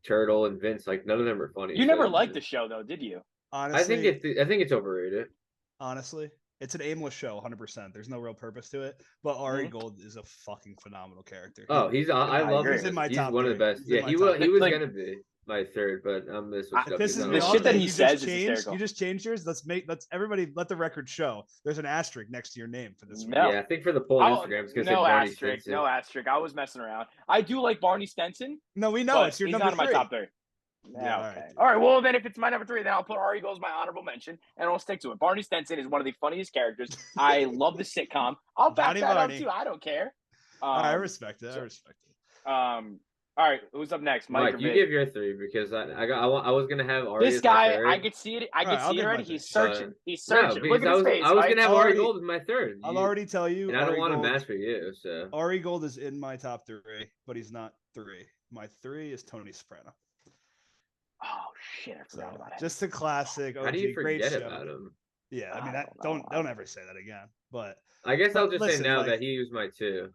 Turtle and Vince, like none of them are funny. You so- never liked the show though, did you? I think it's overrated. honestly, it's an aimless show, 100%. There's no real purpose to it. But Ari Mhm. Gold is a fucking phenomenal character. Oh, I love agree. him. He's in my He's top one of the three. best. He's in Yeah, my he top was Like- gonna be my third, but I'm gonna switch it up. This because is I me don't off shit that that he you says just is changed. hysterical. You just changed yours. Let's everybody let the record show. There's an asterisk next to your name for this. No. Yeah, I think for the poll on Oh, Instagram, it's gonna say no Barney asterisk. Stinson. No asterisk. I was messing around. I do like Barney Stinson. No, we know but it's your he's number not in my three. top three. Yeah, Yeah, all okay. right, dude. All right. Well, then if it's my number three, then I'll put Ari Gold as my honorable mention, and I'll stick to it. Barney Stinson is one of the funniest characters. I love the sitcom. I'll back Johnny that Varney. up too. I don't care. I respect it. I so- respect it. All right. Who's up next? Mike or Mike, you Vic? give your three because I was gonna have Ari. This as my guy, third. I could see it. I All right, could I'll see it give already. my He's third. searching. He's No, searching. because Look at his face. I was Mike. gonna have I'll Ari already- Gold as my third. I'll already tell you. and I don't Ari want to Gold- match for you. So Ari Gold is in my top three, but he's not three. My three is Tony Soprano. Oh shit! I So forgot about it. just a classic. how do you OG, great forget show. about him? Yeah, I mean, I don't ever say that again. But I guess I'll But just listen, say now like- that he was my two.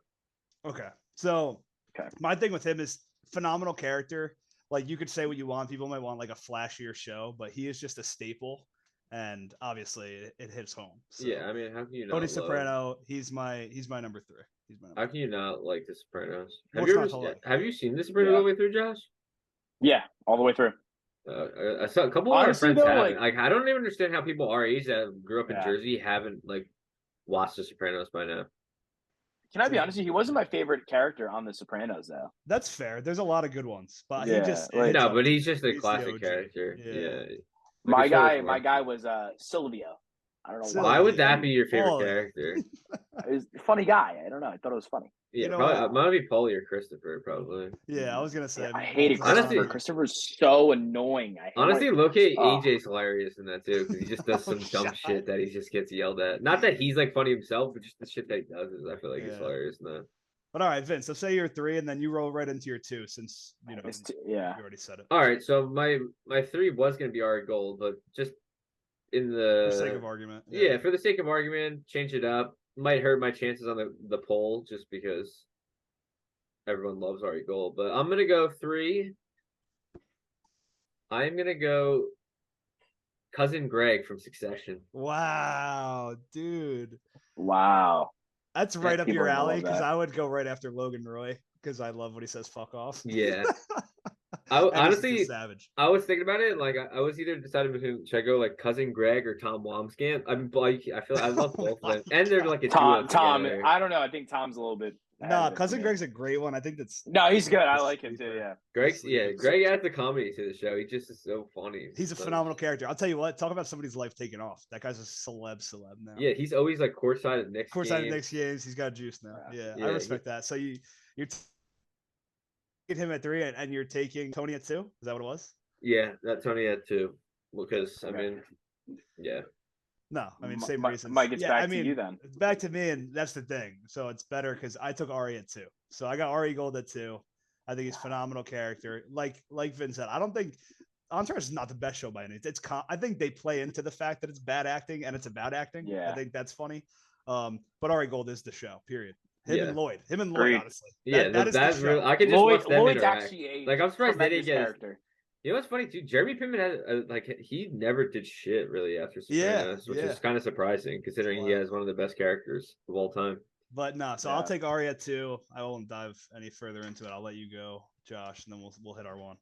okay, so Okay. my thing with him is phenomenal character. Like you could say what you want. People might want like a flashier show, but he is just a staple, and obviously it hits home. So, Yeah, I mean, how can you not? Tony love- Soprano. He's my number three. He's my How number can you not like The Sopranos? What's not to Have like? you seen The Sopranos Yeah. all the way through, Josh? Yeah, all the way through. I saw a couple of our Honestly, friends though, haven't. Like, I don't even understand how people our age that grew up in Yeah. Jersey haven't like watched The Sopranos by now. Can I be honest with you? He wasn't my favorite character on The Sopranos, though. That's fair. There's a lot of good ones, but Yeah, he just like- hits No, up but to he's me. just a He's the classic OG. character. Yeah. Yeah. Like, My a show guy, is my worth guy it. was Silvio. I don't know Silvio. Why would that be your favorite Paulie. character? He's a funny guy. I don't know. I thought it was funny. Yeah, You know probably what? mine would be Paulie or Christopher, probably. Yeah, I was gonna say. I hated Paul's Honestly- Christopher. Christopher's so annoying. I hate Honestly, when- Loki Oh. AJ's hilarious in that too because he just does Oh, some dumb shut shit that he just gets yelled at. Not that he's like funny himself, but just the shit that he does is I feel like he's Yeah. hilarious in that. But all right, Vince. So say your three, and then you roll right into your two, since you know yeah. you already said it. All right, so my three was gonna be Ari Gold, but just in the For sake of argument. yeah, for the sake of argument, change it up. Might hurt my chances on the poll just because everyone loves Ari Gold, but I'm gonna go three. I'm gonna go cousin Greg from Succession. Wow, dude. Wow. That's right up people your are gonna alley love because that. I would go right after Logan Roy because I love when he says "fuck off." Yeah. And he's just a honestly, savage. I was thinking about it. Like, I was either deciding between should I go like cousin Greg or Tom Wamskamp. I mean, like, I feel I love Oh both of my them, and they're like a Tom. duo Tom. together. I don't know. I think Tom's a little bit. ahead Nah, of it for cousin me. Greg's a great one. I think that's No, he's good. I He's like him too. sleeper. Yeah. Greg's Sleeper. yeah, Greg adds the comedy to the show. He just is so funny. he's a So- phenomenal character. I'll tell you what. Talk about somebody's life taking off. That guy's a celeb now. Yeah, he's always like courtside at Knicks. Of course, games. next games he's got juice now. Yeah, Yeah, I he- respect that. So you're taking him at three, and you're taking Tony at two. Is that what it was? Yeah, that Tony had too. Because I Okay. mean, yeah, No, I mean Mi- same Mi- reasons. Mike, it's yeah, back I mean, to you then. It's back to me, and that's the thing. So it's better because I took Ari at two. So I got Ari Gold at two. I think he's a phenomenal character. Like Vin said, I don't think Entourage is not the best show by any. I think they play into the fact that it's bad acting and it's about acting. Yeah. I think that's funny. But Ari Gold is the show. Period. Him Yeah. and Lloyd. Agreed. Honestly. yeah. That is the that's show. real. I could just watch them Lloyd's interact. actually a Like, I'm surprised they didn't tremendous get. character. You know what's funny too? Jeremy Piven had like he never did shit really after Yeah, Sopranos, which yeah. is kind of surprising considering he Wow. has one of the best characters of all time. But no, so Yeah. I'll take Ari at two. I won't dive any further into it. I'll let you go, Josh, and then we'll hit our one.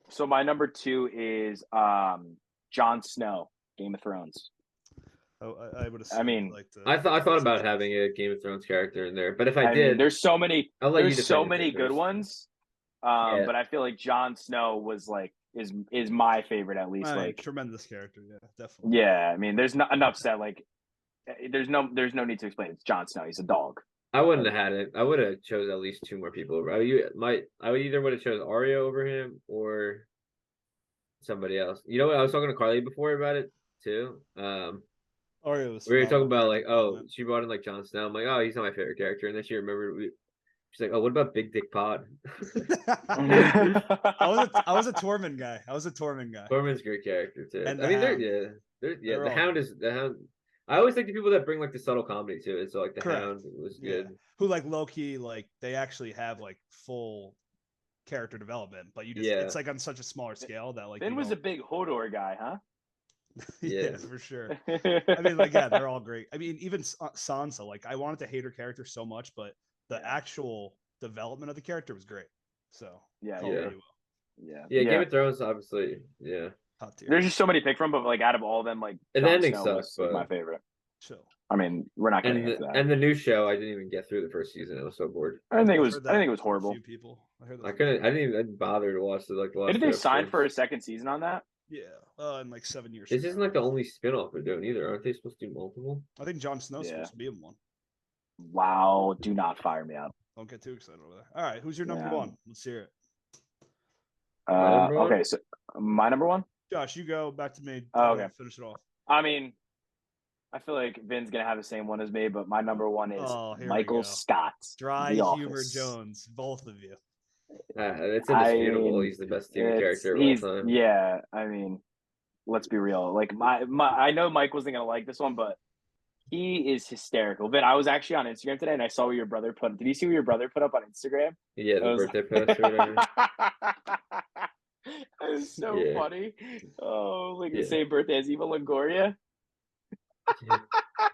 So my number two is Jon Snow, Game of Thrones. I would assume. I mean, like I thought about having a Game of Thrones character in there, but if I I mean, did, there's so many I'll let you there's so defend your many pick good first. ones. Yeah. But I feel like Jon Snow was like is my favorite at least. Like, tremendous character, yeah, definitely. yeah, I mean, there's not enough said. Like, there's no need to explain. It's Jon Snow. He's a dog. I wouldn't have had it. I would have chose at least 2 more people over. I would either would have chose Arya over him or somebody else. You know what? I was talking to Carly before about it too. Arya was We were talking phenomenal about like, character oh, development. she brought in like Jon Snow. I'm like, oh, he's not my favorite character. And then she remembered she's like, oh, what about Big Dick Pod? I was a Tormund guy. Tormund's a great character too. And I mean, the Hound. they're They're the all Hound good. is the Hound. I always like the people that bring like the subtle comedy to it. So like the Correct. Hound was Yeah. good. Who like low key, like they actually have like full character development, but you just Yeah. it's like on such a smaller scale that like Ben you was a don't- big Hodor guy, huh? yeah, Yeah. for sure. I mean, like, yeah, they're all great. I mean, even Sansa, like, I wanted to hate her character so much, but the Yeah. actual development of the character was great. So, Yeah, all yeah. really well. yeah. Game of Thrones, obviously, yeah. Top tier. There's just so many to pick from, but like out of all of them, like And the Jon ending Snow sucks, was but my favorite. Chill. I mean, we're not getting and into that. the new show, I didn't even get through the first season. I was so bored. I think it I've was heard I think that it was from a horrible. few people. I heard that. I didn't bother to watch the last. Didn't they 2 sign for a episodes. second season on that? Yeah, in like 7 years. This from isn't now. like the only spin-off they're doing either. Aren't they supposed to do multiple? I think Jon Snow's Yeah. supposed to be in one. Wow, do not fire me up. Don't get too excited over there. All right, who's your number Yeah. one? Let's hear it. My number one? Okay, so my number one. Josh, you go back to me. Oh, okay. Finish it off. I mean, I feel like Vin's gonna have the same one as me, but my number one is Oh, here we Michael go. Scott. Dry The humor Office. Jones, both of you. It's indisputable. mean, He's the best TV character of all He's time. yeah. I mean, let's be real. Like my I know Mike wasn't gonna like this one, but he is hysterical. Vin, I was actually on Instagram today, and I saw what your brother put. Did you see what your brother put up on Instagram? Yeah, It the was- birthday post or whatever. It was so Yeah. funny. Oh, like the Yeah. same birthday as Eva Longoria.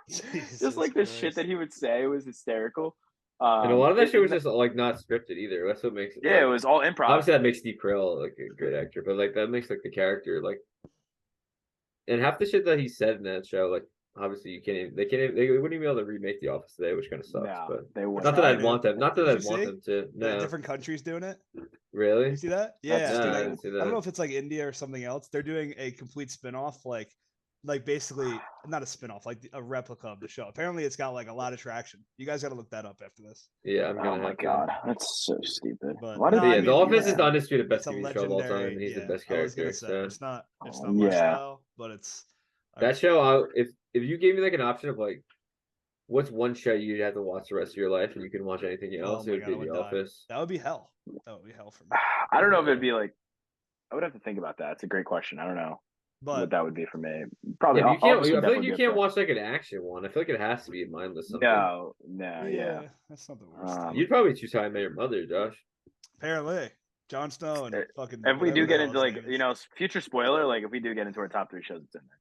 Just like the shit that he would say was hysterical. And a lot of that shit was it- just like not scripted either. That's what makes it. yeah, it like- was all improv. Obviously, that makes Steve Carell like a great actor, but like that makes like the character like. And half the shit that he said in that show, like obviously you can't. They wouldn't even be able to remake The Office today, which kind of sucks. No, but they would not that Trying I'd to. want them. Not that Did I'd you want see? them to. Yeah, No, different countries doing it. really. You see that? That's Yeah. No, I stupid. didn't see I don't know that. if it's like India or something else. They're doing a complete spin-off, like basically not a spin-off, like a replica of the show. Apparently it's got like a lot of traction. You guys got to look that up after this. Yeah, I'm gonna. Oh my have to. god, that's so stupid. But Why no, did But I yeah, mean, The Office yeah. is the undisputed best It's a TV show of all legendary. time. He's the Yeah, best I was gonna character. say So. it's not my Yeah. style, but it's I That respect show, if you gave me like an option of like, what's one show you'd have to watch the rest of your life and you can watch anything else, my it would God, be I would The die. Office. That would be hell. That would be hell for me. I don't know if it'd be like. I would have to think about that. It's a great question. I don't know what But that would be for me. Probably. Yeah, but you can't. Office I would feel like definitely you be up can't there. watch like an action one. I feel like it has to be a mindless something. No, yeah, that's not the worst. Um, You'd probably choose How I Met Your Mother, Josh. Apparently, Jon Snow and If fucking. If we whatever do the get hell into his like name is. future spoiler, like if we do get into our top 3 shows, it's in there.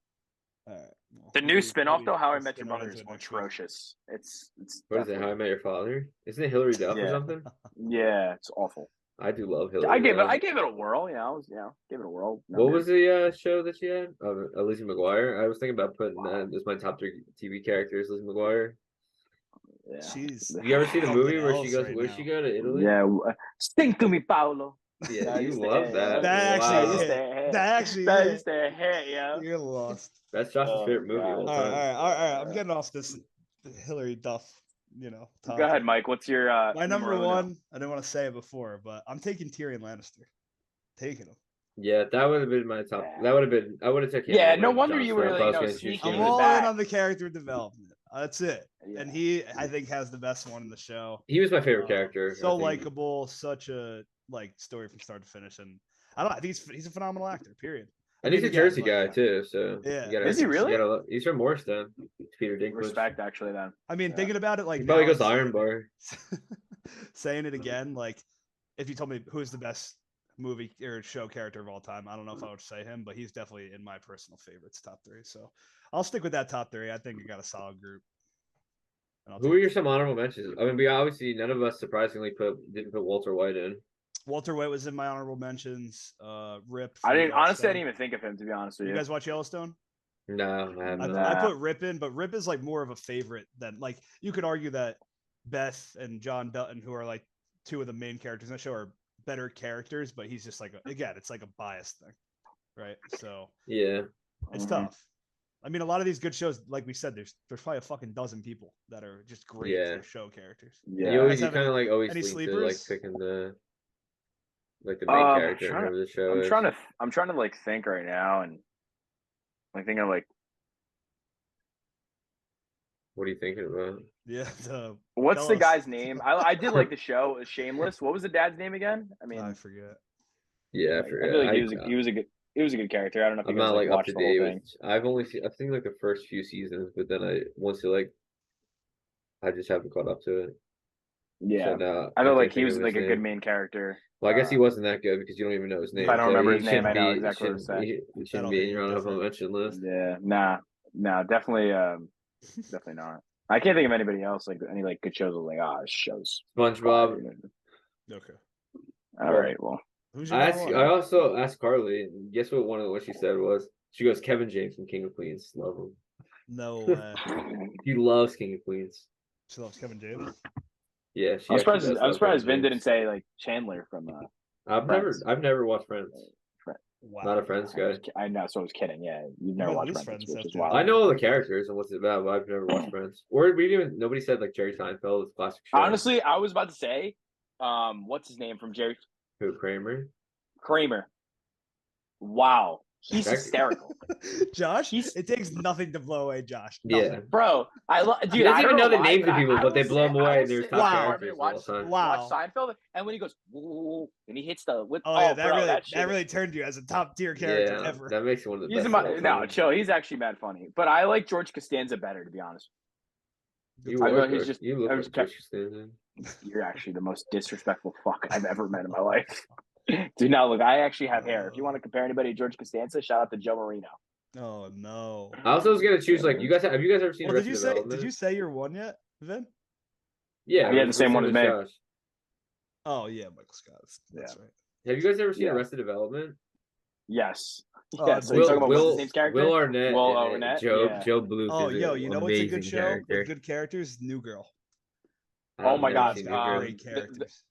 All right, well, The new maybe- spin-off maybe though, How I we'll Met Your spin right Mother, into is it next week. atrocious. It's What is it? How I Met Your Father? Isn't it Hillary Duff or Yeah. something? Yeah, it's awful. I do love Hillary. I gave Duff. it a whirl. Give it a whirl. What was the show that she had? Lizzie McGuire. I was thinking about putting that as my top 3 TV characters. Lizzie McGuire. Yeah. She's. You ever see the something movie where she else goes? right Where now. she go to Italy? Yeah. Sing to me, Paolo. Yeah, That you used to love hit. that. That actually Wow. hit. That actually That hit. used to hit, yo. You're lost. That's Josh's Oh, favorite movie. God. Of all All right, time. all right. I'm getting off this Hillary Duff, topic. Go ahead, Mike. What's your My number uno? one, I didn't want to say it before, but I'm taking Tyrion Lannister. Taking him. Yeah, that would have been my top. Yeah. That would have been. I would have taken. Yeah, him no over wonder Jon you Snow were, if like, I was you know, gonna choose sneaking I'm Tyrion. in the all back. in on the character development. That's it. Yeah. And he, I think, has the best one in the show. He was my favorite Uh, character. I So think. likable, such a story from start to finish, and I don't know. I think he's a phenomenal actor. Period. And he's a again, Jersey like, guy too, so Yeah. you gotta- Is he really? you gotta- he's from Morristown. Peter Dinklage. Respect, actually. Then I mean, Yeah. thinking about it, like He probably now goes to I'm Iron Bar. saying it again, like if you told me who's the best movie or show character of all time, I don't know if I would say him, but he's definitely in my personal favorites, top 3. So I'll stick with that top 3. I think I got a solid group. And I'll Who take are your some honorable mentions? I mean, we obviously none of us surprisingly didn't put Walter White in. Walter White was in my honorable mentions. Rip. I from didn't. Honestly, I Yellowstone. didn't even think of him, to be honest with You you. guys watch Yellowstone? No, I have I, not. I put Rip in, but Rip is like more of a favorite than like you could argue that Beth and John Dutton, who are like two of the main characters in the show, are better characters, but he's just like again, it's like a bias thing, right? So Yeah. it's Mhm. tough. I mean, a lot of these good shows, like we said, there's probably a fucking dozen people that are just great Yeah. for show characters. Yeah. You guys have kind of like always any lean to like sleepers? picking the main character in trying to, whoever the show I'm is. trying to like think right now, and I think of like, What are you thinking about? Yeah. what's tell the us. guy's name? I did like the show. It was Shameless. What was the dad's name again? I mean, I forget. Yeah, I like, I forget. feel like he was a good character. I don't know if I'm you guys not like like up watched to the whole date thing. with. I've seen like the first few seasons, but then once you like, I just haven't caught up to it. Yeah, So now I know can't like he think was of like his a good name. main character. Well, I guess he wasn't that good because you don't even know his name. If I don't so remember he his name, shouldn't I know be- exactly what to say. He That'll shouldn't be hit in you your honorable different. mention list. Yeah, nah, definitely, definitely not. I can't think of anybody else like any like good shows. Like, this show's SpongeBob. Okay. All right, well, Who's your number one? I also asked Carly, and guess what she said was? She goes, Kevin James from King of Queens. Love him. No way. He loves King of Queens. She loves Kevin James. Yeah, I'm surprised. does I'm love surprised Kevin Vin didn't James. say like Chandler from. I've never watched Friends. Wow. Not a Friends guy. I know, so I was kidding. Yeah, you've never might watched lose Friends, Friends which is after wild. I know all the characters and what's it about, but I've never watched Friends. Or nobody said like Jerry Seinfeld is a classic show. Honestly, I was about to say, what's his name from Jerry Who, Kramer? Kramer? Wow, he's That- hysterical, Josh, it takes nothing to blow away Josh. Nothing. Yeah. bro. Dude, He doesn't I don't even know the why, names of I- people, I but they will blow sit- him I away will and they're sit top in the Wow. characters apartment, all watch, the time. Wow. watch Seinfeld, and when he goes, "Whoa," and he hits the with, Oh yeah, that bro, really that, shit, that really turned you as a top tier character Yeah, ever. that makes him one of the He's best. in of all my no time. chill. He's actually mad funny, but I like George Costanza better, to be honest. You I know look he's like just- you look I like was George Costanza. You're actually the most disrespectful fuck I've ever met in my life. Dude, now look, I actually have hair. If you want to compare anybody to George Costanza, shout out to Joe Marino. Oh no. I also was gonna choose like you guys. Have you guys ever seen Well, Arrested Development? did you say you're one yet, Vin? Yeah, He had the same one as me. Josh. Oh yeah, Michael Scott. That's right. Have you guys ever seen Yeah. Arrested Development? Yes. Oh, Yeah, so you're talking about what's his name's character? Will Arnett. Will and Arnett, Joe yeah. Joe Bluth. Oh, is yo, an you know what's a good amazing show character. with good characters? New Girl. Oh my I've never God, seen New Girl. Great characters.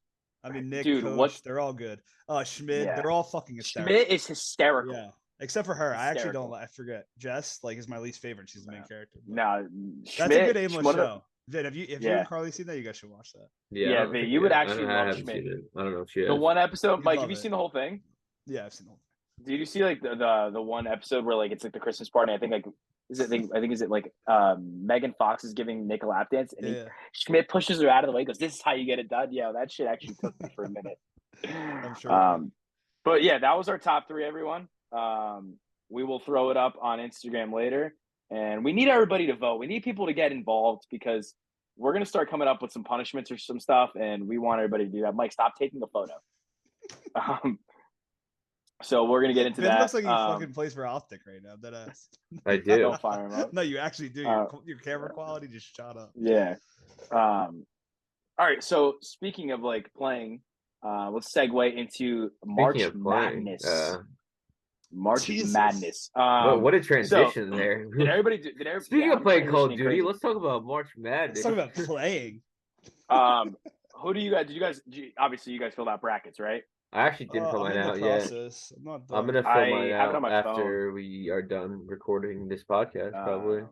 I mean, Nick, dude, Coach, what- they're all good. Schmid, Yeah. they're all fucking hysterical. Schmidt is hysterical. Yeah, except for her. I actually Hysterical. don't. I forget. Jess, like, is my least favorite. She's the main character. but No, that's a Schmidt, good aimless one of the- show. Vin, have you Yeah. and Carly seen that? You guys should watch that. Yeah, Yeah, I don't Vin, think you would I actually I love haven't Schmidt. seen it. I don't know if she has. The one episode, You'd Mike, love have you it. seen the whole thing? Yeah, I've seen the whole Did you see like the one episode where like it's like the Christmas party? I think like is it like Megan Fox is giving Nick a lap dance and Yeah. Schmidt pushes her out of the way. He goes, "This is how you get it done." Yeah, that shit actually took me for a minute. I'm sure. But yeah, that was our top three, everyone. We will throw it up on Instagram later, and we need everybody to vote. We need people to get involved because we're gonna start coming up with some punishments or some stuff, and we want everybody to do that. Mike, stop taking the photo. So we're gonna get into Vin that. looks like he fucking plays for Optic right now. That ass. I do. Don't fire him up. No, you actually do. Your camera quality just shot up. Yeah. All right. So speaking of like playing, let's segue into March Speaking of playing, Madness. March Jesus. Madness. what a transition there. Did everybody? Did everybody? Speaking yeah, of playing I'm Call of transitioning Duty, crazy. let's talk about March Let's Madness. talk about playing. Who do you guys? Obviously, you guys filled out brackets, right? I actually didn't fill I'm mine in the out yet. process. I'm not done. I'm gonna fill I mine have it out on my after we are done recording this podcast, probably.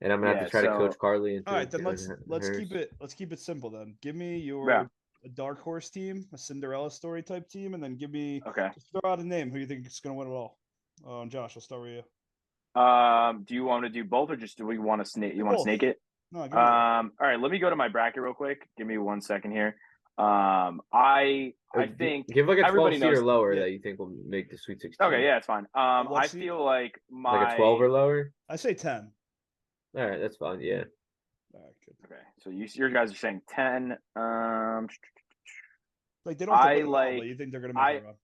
And I'm gonna have yeah, to try to so- coach Carly into All right, then doing let's hers. keep it simple then. Give me your Yeah. a dark horse team, a Cinderella story type team, and then give me Okay. just throw out a name who you think is gonna win it all. Josh, I'll start with you. Do you want to do both, or just do we want to snake? You want to Both. snake it? No, give me All right. Let me go to my bracket real quick. Give me 1 second here. I think give like a 12 everybody seed or knows- lower yeah. that you think will make the Sweet 16. Okay, yeah, it's fine. I What seed? feel like my Like a 12 or lower. I say 10. All right, that's fine. Yeah. All right, good. Okay, so your guys are saying 10. Like they don't have to I win it all, like- but you think they're gonna make a run.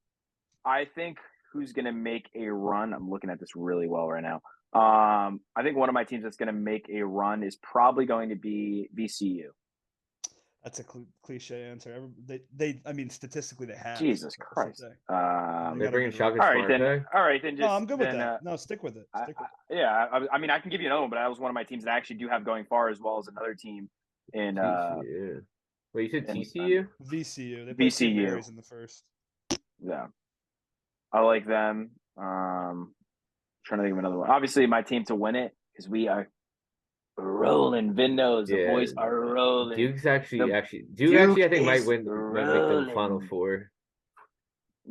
I think who's gonna make a run. I'm looking at this really well right now. I think one of my teams that's gonna make a run is probably going to be VCU. That's a cliche answer. I mean, statistically, they have. Jesus That's the Christ. thing. All They They're got a bringing good Shaka run. right then. Smart back. All right then. No, Just I'm good with then, that. No, stick with it. Stick with it. yeah. I mean, I can give you another one, but that was one of my teams that I actually do have going far, as well as another team in TCU. Wait, you said in TCU? VCU. They played St. VCU. Mary's in the first. Yeah, I like them. Trying to think of another one. Obviously, my team to win it because we are rolling. Vin knows the Yeah. boys are rolling. Duke's The Duke Duke actually I think might is make the Final rolling. Four.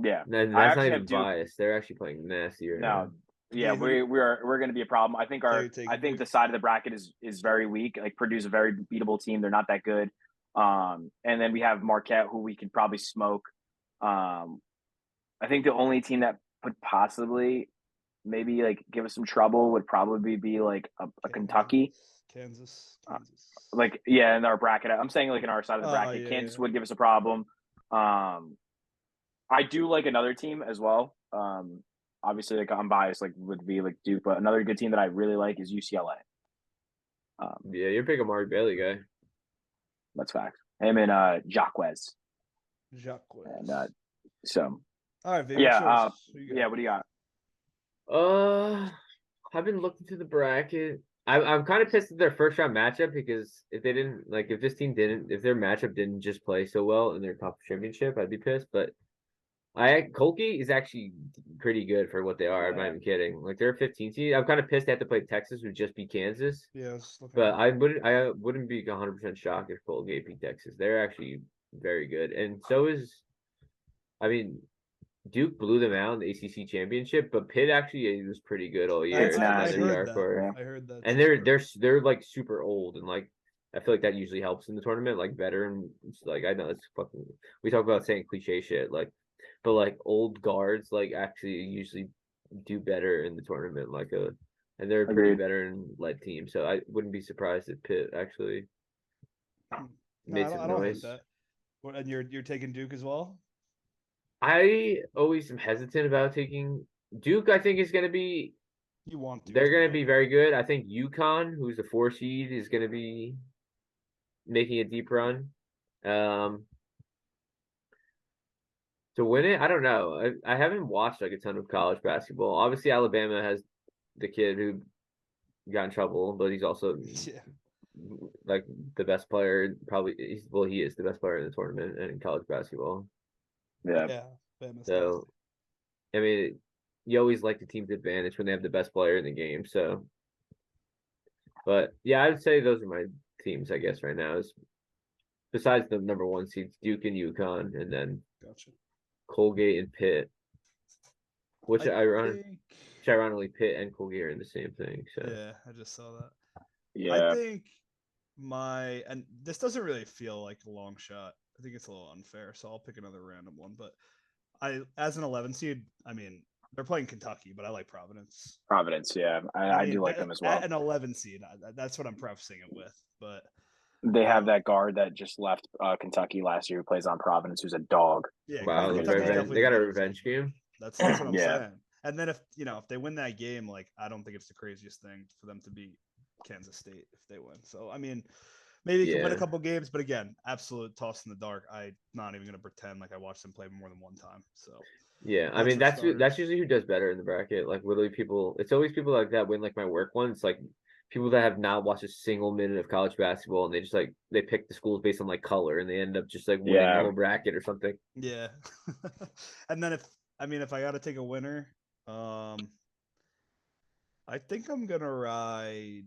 Yeah, And I that's not actually even have Duke. biased. They're actually playing nasty right now. No, yeah, Okay, who we're going to be a problem. I think So you're taking the Duke? side of the bracket is very weak. Like Purdue's a very beatable team. They're not that good. And then we have Marquette, who we could probably smoke. I think the only team that could possibly maybe like give us some trouble would probably be like a Kentucky. Kansas. Like yeah, in our bracket. I'm saying like in our side of the bracket, yeah, Kansas yeah. would give us a problem. I do like another team as well. Obviously, like I'm biased, like would be like Duke, but another good team that I really like is UCLA. Yeah, you're a big Amari Bailey guy. That's facts. Him and Jacquez. Jacques. And so All right, Vic, yeah, what's yours? Who you got? yeah. What do you got? I've been looking through the bracket. I'm kind of pissed at their first round matchup because if their matchup didn't just play so well in their conference championship, I'd be pissed. But Kolke is actually pretty good for what they are. I'm not even kidding. Like they're a 15 seed. I'm kind of pissed they have to play Texas, who just beat Kansas. Yeah, But I wouldn't be 100% shocked if Colgate beat Texas. They're actually very good, and so is, I mean, Duke blew them out in the ACC championship, but Pitt actually was pretty good all year. It's I nasty. heard that. Hardcore. I heard that. And they're like super old, and like I feel like that usually helps in the tournament. Like veteran, like I know it's fucking. We talk about saying cliche shit, like, but like old guards like actually usually do better in the tournament. And they're a pretty Agreed. veteran led team, so I wouldn't be surprised if Pitt actually made I some don't hate noise. that. And you're taking Duke as well? I always am hesitant about taking Duke. I think is going to be. You want Duke? They're going to be very good. I think UConn, who's the 4 seed, is going to be making a deep run. To win it, I don't know. I haven't watched like a ton of college basketball. Obviously, Alabama has the kid who got in trouble, but he's also like the best player. Probably, he is the best player in the tournament and in college basketball. Yeah. So, I mean, you always like the team's advantage when they have the best player in the game. So, but yeah, I would say those are my teams, I guess, right now. Is besides the number 1 seeds, Duke and UConn, and then Colgate and Pitt, which ironically Pitt and Colgate are in the same thing. So yeah, I just saw that. Yeah. I think and this doesn't really feel like a long shot. I think it's a little unfair, so I'll pick another random one. But as an 11 seed, I mean, they're playing Kentucky, but I like Providence. Yeah, I do like them as well. At an 11 seed, that's what I'm prefacing it with. But they have that guard that just left Kentucky last year who plays on Providence, who's a dog. Yeah, wow, they got a revenge game. That's what I'm Yeah. saying. And then if they win that game, like I don't think it's the craziest thing for them to beat Kansas State if they win. So I mean, maybe you can win a couple games, but again, absolute toss in the dark. I'm not even gonna pretend like I watched them play more than one time. So yeah, I mean that's usually who does better in the bracket. Like literally people, it's always people like that win like my work one. It's like people that have not watched a single minute of college basketball and they just like they pick the schools based on like color and they end up just like winning the whole bracket or something. Yeah. And then if I gotta take a winner, I think I'm gonna ride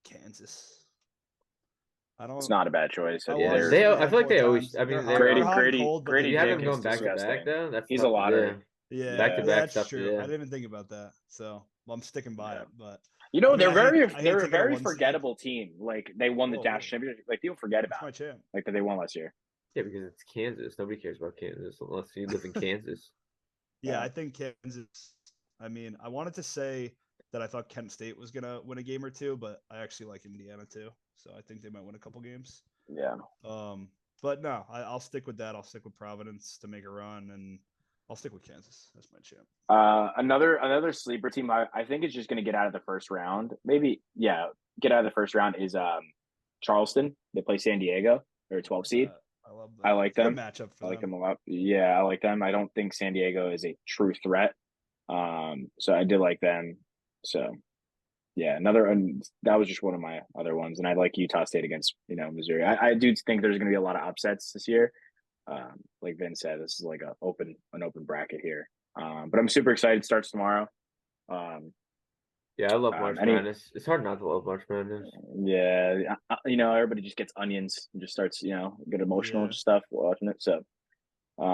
Kansas. It's not a bad choice. I feel like they always. I mean, Grady. You have them going back to back though. He's a lottery. Yeah, back to back that's stuff. true. Yeah. I didn't even think about that, so I'm sticking by it. But they're a very forgettable team. Like they won the national championship. Like people forget about like that they won last year. Yeah, because it's Kansas. Nobody cares about Kansas unless you live in Kansas. Yeah, I think Kansas. I mean, I wanted to say that I thought Kent State was gonna win a game or two, but I actually like Indiana too. So I think they might win a couple games. Yeah. But no, I'll stick with that. I'll stick with Providence to make a run, and I'll stick with Kansas. That's my champ. Another sleeper team I think is just going to get out of the first round. Maybe, get out of the first round is Charleston. They play San Diego. They're a 12 seed. I love them. I like It's a good them. matchup for I like them. them a lot. Yeah, I like them. I don't think San Diego is a true threat. So I did like them. So yeah, and that was just one of my other ones. And I like Utah State against Missouri. I do think there's going to be a lot of upsets this year. Like Vin said, this is like an open bracket here. But I'm super excited. It starts tomorrow. Yeah, I love March any- Madness. It's hard not to love March Madness. Yeah, everybody just gets onions and just starts, get emotional Yeah. and stuff watching it. So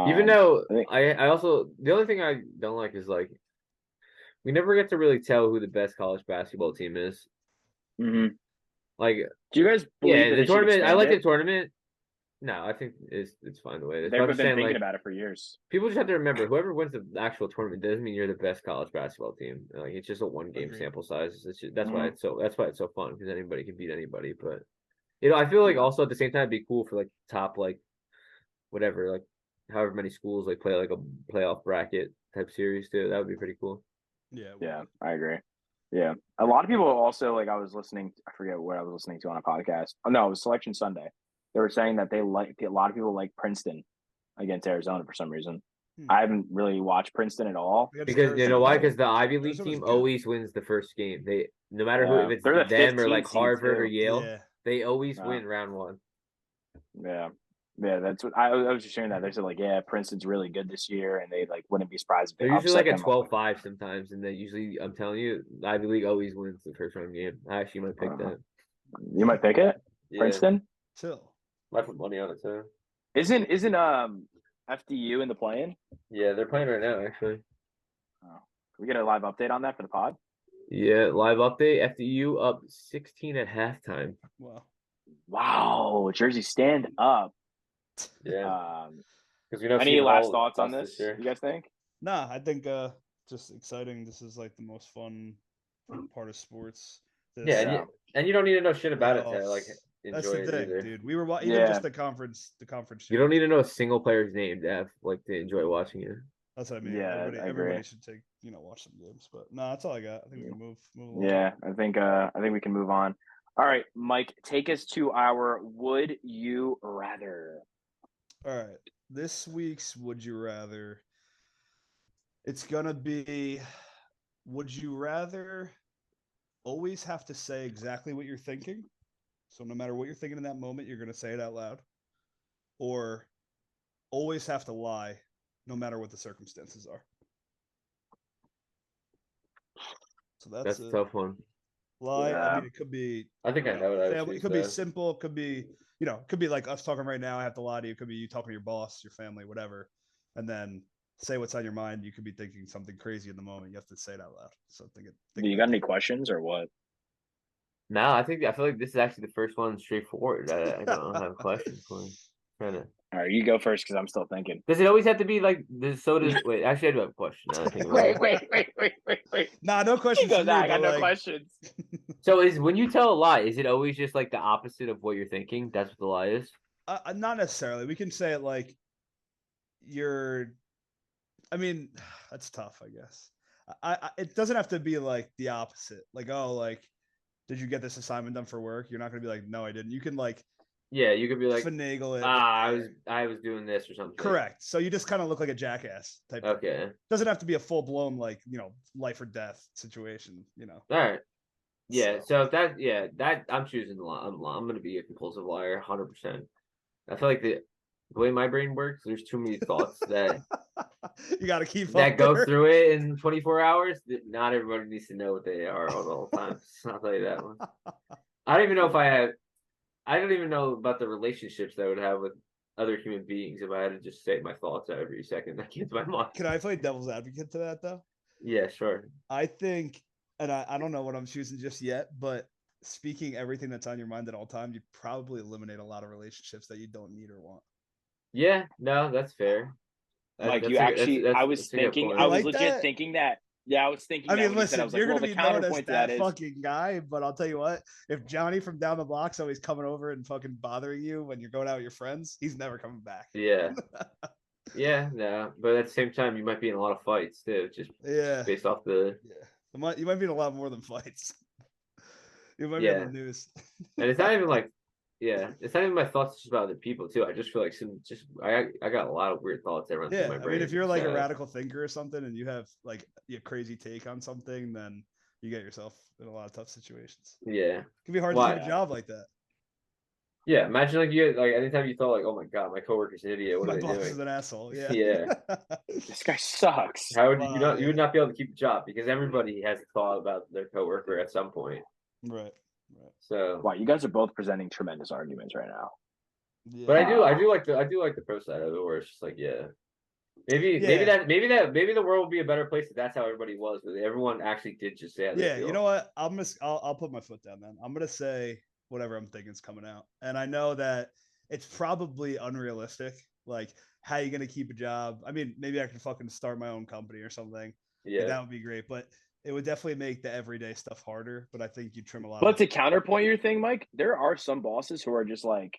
Even though I think I also the only thing I don't like is like we never get to really tell who the best college basketball team is. mhm. Like, Do you guys believe yeah, that the they should tournament. I expand like it? the tournament. No, I think it's fine the way it is. But They've I'm been just saying, thinking like, about it for years. people just have to remember whoever wins the actual tournament doesn't mean you're the best college basketball team. Like, it's just a one game Agreed. sample size. That's Mhm. why it's so fun because anybody can beat anybody. But I feel like also at the same time it'd be cool for like top like whatever like however many schools like play like a playoff bracket type series too. That would be pretty cool. Yeah. Yeah, I agree. Yeah, a lot of people also like. I was listening. I forget what I was listening to on a podcast. Oh no, it was Selection Sunday. They were saying that a lot of people like Princeton against Arizona for some reason. Hmm. I haven't really watched Princeton at all. Against Because you know Arizona. why? Because the Ivy League Arizona's team good. always wins the first game. They no matter who, Yeah, if it's they're the them or like 15th seed, Harvard or too. Yale, Yeah. they always Yeah. win round one. Yeah, that's what I was just hearing that. They said like, yeah, Princeton's really good this year, and they like wouldn't be surprised if they They're usually upset like a them. 12-5 sometimes, and they usually, I'm telling you, the Ivy League always wins the first round game. I actually might pick that. You might pick it, Yeah, Princeton. Chill. might put money on it too. Isn't FDU in the play-in? Yeah, they're playing right now actually. Oh. Can we get a live update on that for the pod? Yeah, live update. FDU up 16 at halftime. Wow. Wow, Jersey, stand up. Yeah, Um, because we know. any Seton last Hall thoughts on lost this? year. You guys think? Nah, I think just exciting. This is like the most fun part of sports. Yeah, and you don't need to know shit about it to like That's enjoy the it thing, either. dude. We were even Yeah. just the conference. You don't need to know a single player's name to have like to enjoy watching it. That's what I mean. Yeah, everybody, I everybody agree. should take watch some games. But no, that's all I got. I think we can move along. Yeah, I think we can move on. All right, Mike, take us to our Would You Rather. All right. This week's Would You Rather. It's gonna be, would you rather always have to say exactly what you're thinking? So no matter what you're thinking in that moment, you're gonna say it out loud. Or always have to lie, no matter what the circumstances are. So That's that's a a tough one. lie. I Yeah. mean, it could be I think I know what I would family. It choose. could be though. simple. It could be, it could be like us talking right now. I have to lie to you. It could be you talking to your boss, your family, whatever. And then say what's on your mind. You could be thinking something crazy in the moment. You have to say it out loud. So think Do you got any questions or what? No, I feel like this is actually the first one straightforward. I don't have questions for you. Trying to. All right, you go first because I'm still thinking. Does it always have to be like this? So does wait. Actually, I do have a question. Now that I think about it. Wait. Nah, no He questions. goes, for me, I got but, no like, questions. So is when you tell a lie, is it always just like the opposite of what you're thinking? That's what the lie is. Not necessarily. We can say it like you're. I mean, that's tough. I guess. It doesn't have to be like the opposite. Like, oh, like, did you get this assignment done for work? You're not gonna be like, no, I didn't. You can like Yeah, you could be like, finagle it. I was doing this or something. Correct. So you just kind of look like a jackass type. Thing. Okay. Doesn't have to be a full blown like life or death situation. All right. Yeah. So- So that I'm choosing the lie. I'm gonna be a compulsive liar, 100%. I feel like the way my brain works, there's too many thoughts that you got to keep that up go there. through it in 24 hours. Not everybody needs to know what they are all the whole time. I'll tell you that one. I don't even know if I don't even know about the relationships that I would have with other human beings if I had to just say my thoughts every second that came to my mind. Can I play devil's advocate to that though? Yeah, sure. I think, and I don't know what I'm choosing just yet, but speaking everything that's on your mind at all time, you probably eliminate a lot of relationships that you don't need or want. Yeah, no, that's fair. Like That's you a- actually, that's- I was that's a good thinking, point. I was like legit that? thinking that. Yeah, I was thinking. I that mean, when you said, listen, I was like, you're well, gonna the be known as counterpoint to that that is fucking guy, but I'll tell you what: if Johnny from down the block's always coming over and fucking bothering you when you're going out with your friends, he's never coming back. Yeah. Yeah, no. But at the same time, you might be in a lot of fights too, just Yeah, based off the. yeah. You might be in a lot more than fights. You might be Yeah. on the news. And it's not even like it's not even my thoughts, it's just about other people too. I just feel like I got a lot of weird thoughts that run through Yeah, my I brain. mean, if you're like a so- radical thinker or something, and you have like a crazy take on something, then you get yourself in a lot of tough situations. yeah, It can be hard Why? to keep a job like that. yeah. Imagine like you like anytime you thought like, oh my god, my coworker's an idiot. What My are they boss doing? is an asshole. Yeah. Yeah. This guy sucks. How would Wow, you not? You would yeah. not be able to keep a job because everybody has a thought about their coworker at some point. Right. So, Wow, you guys are both presenting tremendous arguments right now. Yeah. but I do like the pro side of it, where it's just like, yeah, maybe the world would be a better place if that's how everybody was, but everyone actually did just say how they Yeah, feel. you know what? I'll put my foot down then. I'm gonna say whatever I'm thinking is coming out. And I know that it's probably unrealistic. Like, how you gonna keep a job? I mean, maybe I can fucking start my own company or something. Yeah, That would be great. But it would definitely make the everyday stuff harder. But I think you trim a lot But of to counterpoint your thing, Mike, there are some bosses who are just like,